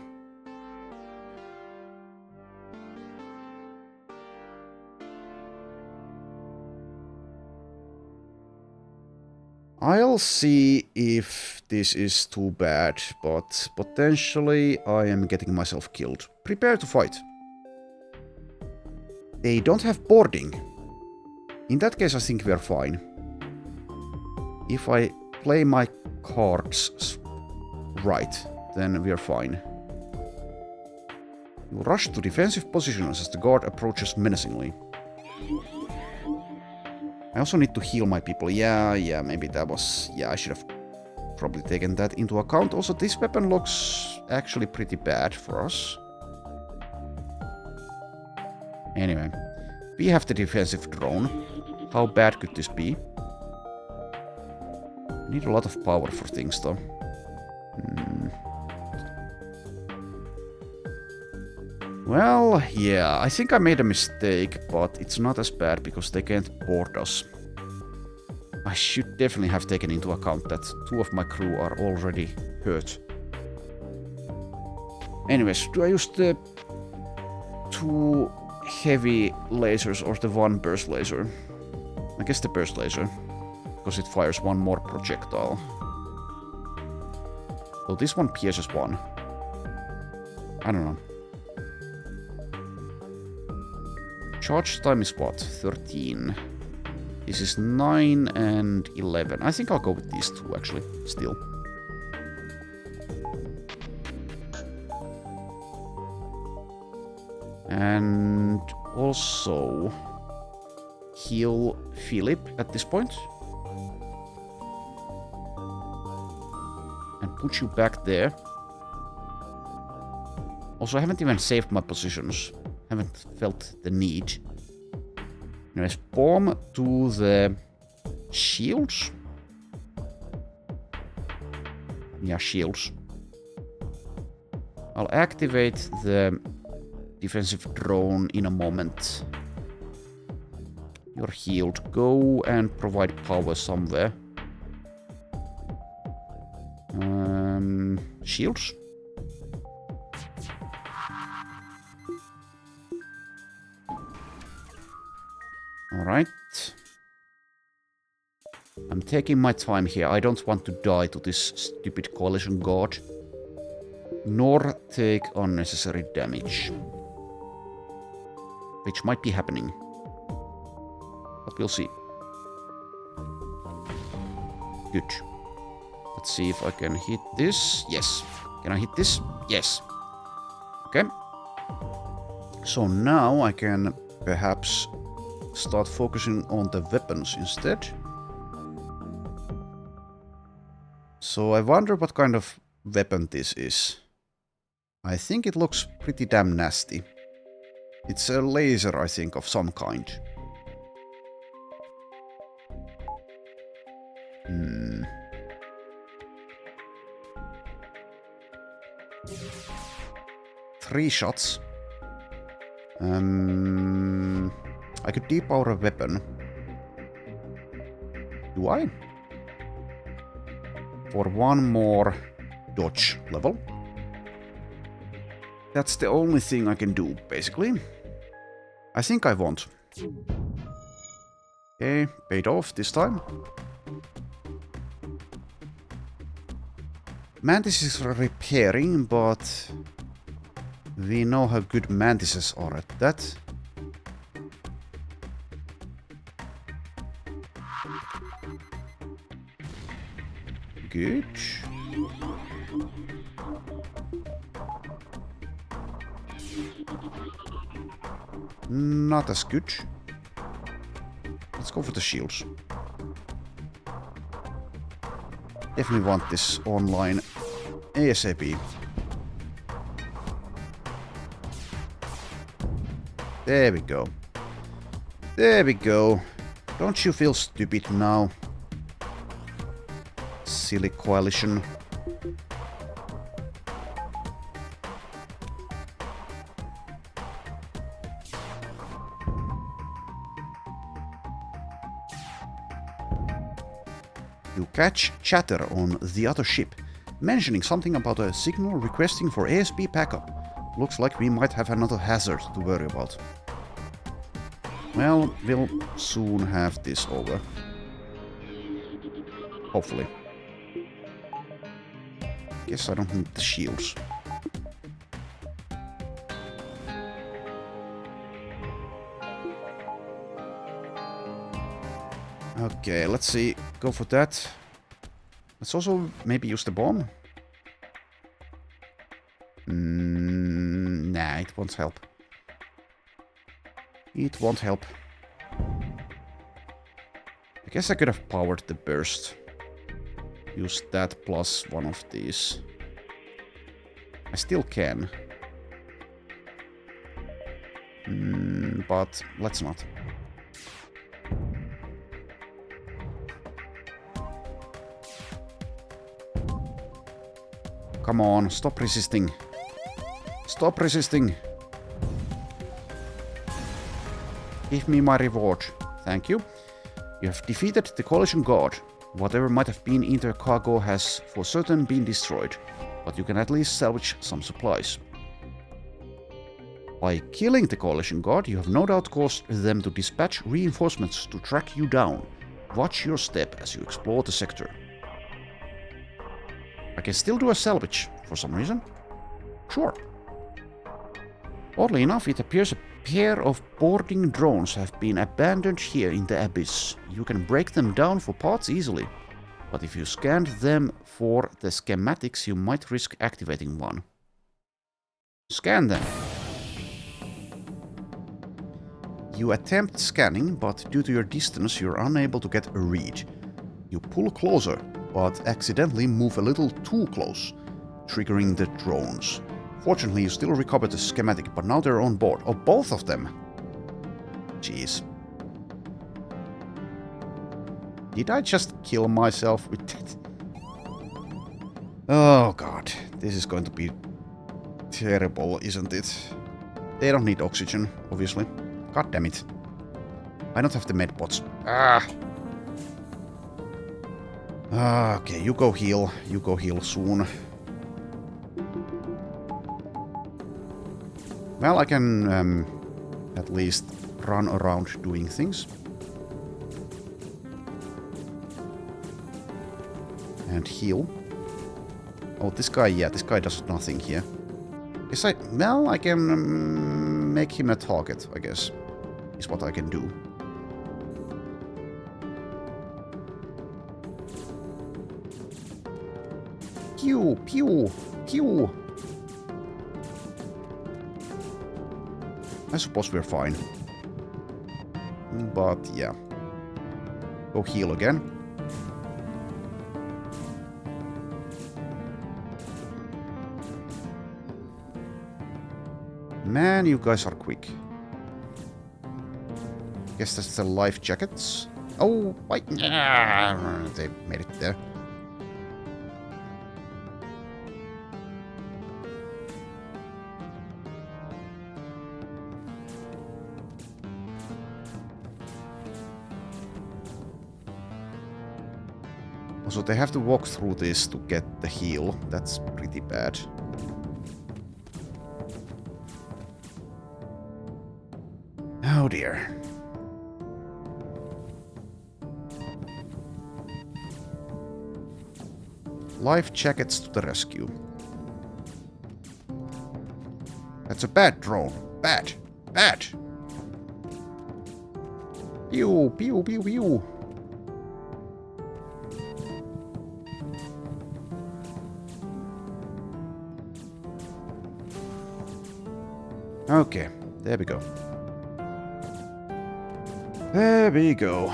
I'll see if this is too bad, but potentially I am getting myself killed. Prepare to fight. They don't have boarding. In that case, I think we are fine. If I play my cards right, then we are fine. You rush to defensive positions as the guard approaches menacingly. I also need to heal my people. Yeah, maybe that was... Yeah, I should have probably taken that into account. Also, this weapon looks actually pretty bad for us. Anyway, we have the defensive drone. How bad could this be? Need a lot of power for things, though. Well, yeah, I think I made a mistake, but it's not as bad because they can't board us. I should definitely have taken into account that 2 of my crew are already hurt. Anyways, do I use the 2 heavy lasers or the 1 burst laser? I guess the burst laser, because it fires 1 more projectile. So this one pierces 1. I don't know. Charge time is what? 13. This is 9 and 11. I think I'll go with these 2 actually, still. And also heal Philip at this point. And put you back there. Also, I haven't even saved my positions. Haven't felt the need. Anyways, bomb to the shields. Yeah, shields. I'll activate the defensive drone in a moment. You're healed. Go and provide power somewhere. Shields. Alright. I'm taking my time here. I don't want to die to this stupid coalition guard. Nor take unnecessary damage. Which might be happening. But we'll see. Good. Let's see if I can hit this. Yes. Can I hit this? Yes. Okay. So now I can perhaps start focusing on the weapons instead. So I wonder what kind of weapon this is. I think it looks pretty damn nasty. It's a laser, I think, of some kind. 3 shots. I could depower a weapon. Do I? For 1 more dodge level. That's the only thing I can do, basically. I think I won't. Okay, paid off this time. Mantis is repairing, but we know how good mantises are at that. Good. Not as good. Let's go for the shields. Definitely want this online ASAP. There we go. There we go. Don't you feel stupid now? Silly coalition. You catch chatter on the other ship, mentioning something about a signal requesting for ASB backup. Looks like we might have another hazard to worry about. Well, we'll soon have this over. Hopefully. Guess I don't need the shields. Okay, let's see. Go for that. Let's also maybe use the bomb. Nah, it won't help. It won't help. I guess I could have powered the burst. Use that plus one of these. I still can. But let's not. Come on, stop resisting. Stop resisting. Give me my reward. Thank you. You have defeated the collision guard. Whatever might have been in their cargo has for certain been destroyed, but you can at least salvage some supplies. By killing the collision guard, you have no doubt caused them to dispatch reinforcements to track you down. Watch your step as you explore the sector. I can still do a salvage, for some reason. Sure. Oddly enough, it appears a pair of boarding drones have been abandoned here in the abyss. You can break them down for parts easily, but if you scanned them for the schematics, you might risk activating one. Scan them. You attempt scanning, but due to your distance, you're unable to get a read. You pull closer, but accidentally move a little too close, triggering the drones. Fortunately, you still recover the schematic, but now they're on board. Oh, both of them! Jeez. Did I just kill myself with that? Oh god, this is going to be terrible, isn't it? They don't need oxygen, obviously. God damn it. I don't have the medbots. Okay, you go heal. You go heal soon. Well, I can at least run around doing things. And heal. Oh, this guy, yeah, this guy does nothing here. Guess well, I can make him a target, I guess. Is what I can do. Pew, pew, pew. I suppose we're fine. But yeah. Go heal again. Man, you guys are quick. Guess that's the life jackets. Oh, wait. They made it there. So they have to walk through this to get the heal. That's pretty bad. Oh dear. Life jackets to the rescue. That's a bad drone. Bad. Bad. Pew, pew, pew, pew. Okay, there we go. There we go.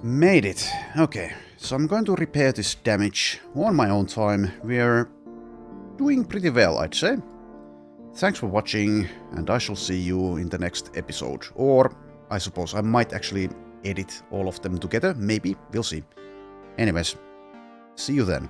Made it. Okay, so I'm going to repair this damage on my own time. We're doing pretty well, I'd say. Thanks for watching, and I shall see you in the next episode. Or, I suppose I might actually edit all of them together. Maybe. We'll see. Anyways, see you then.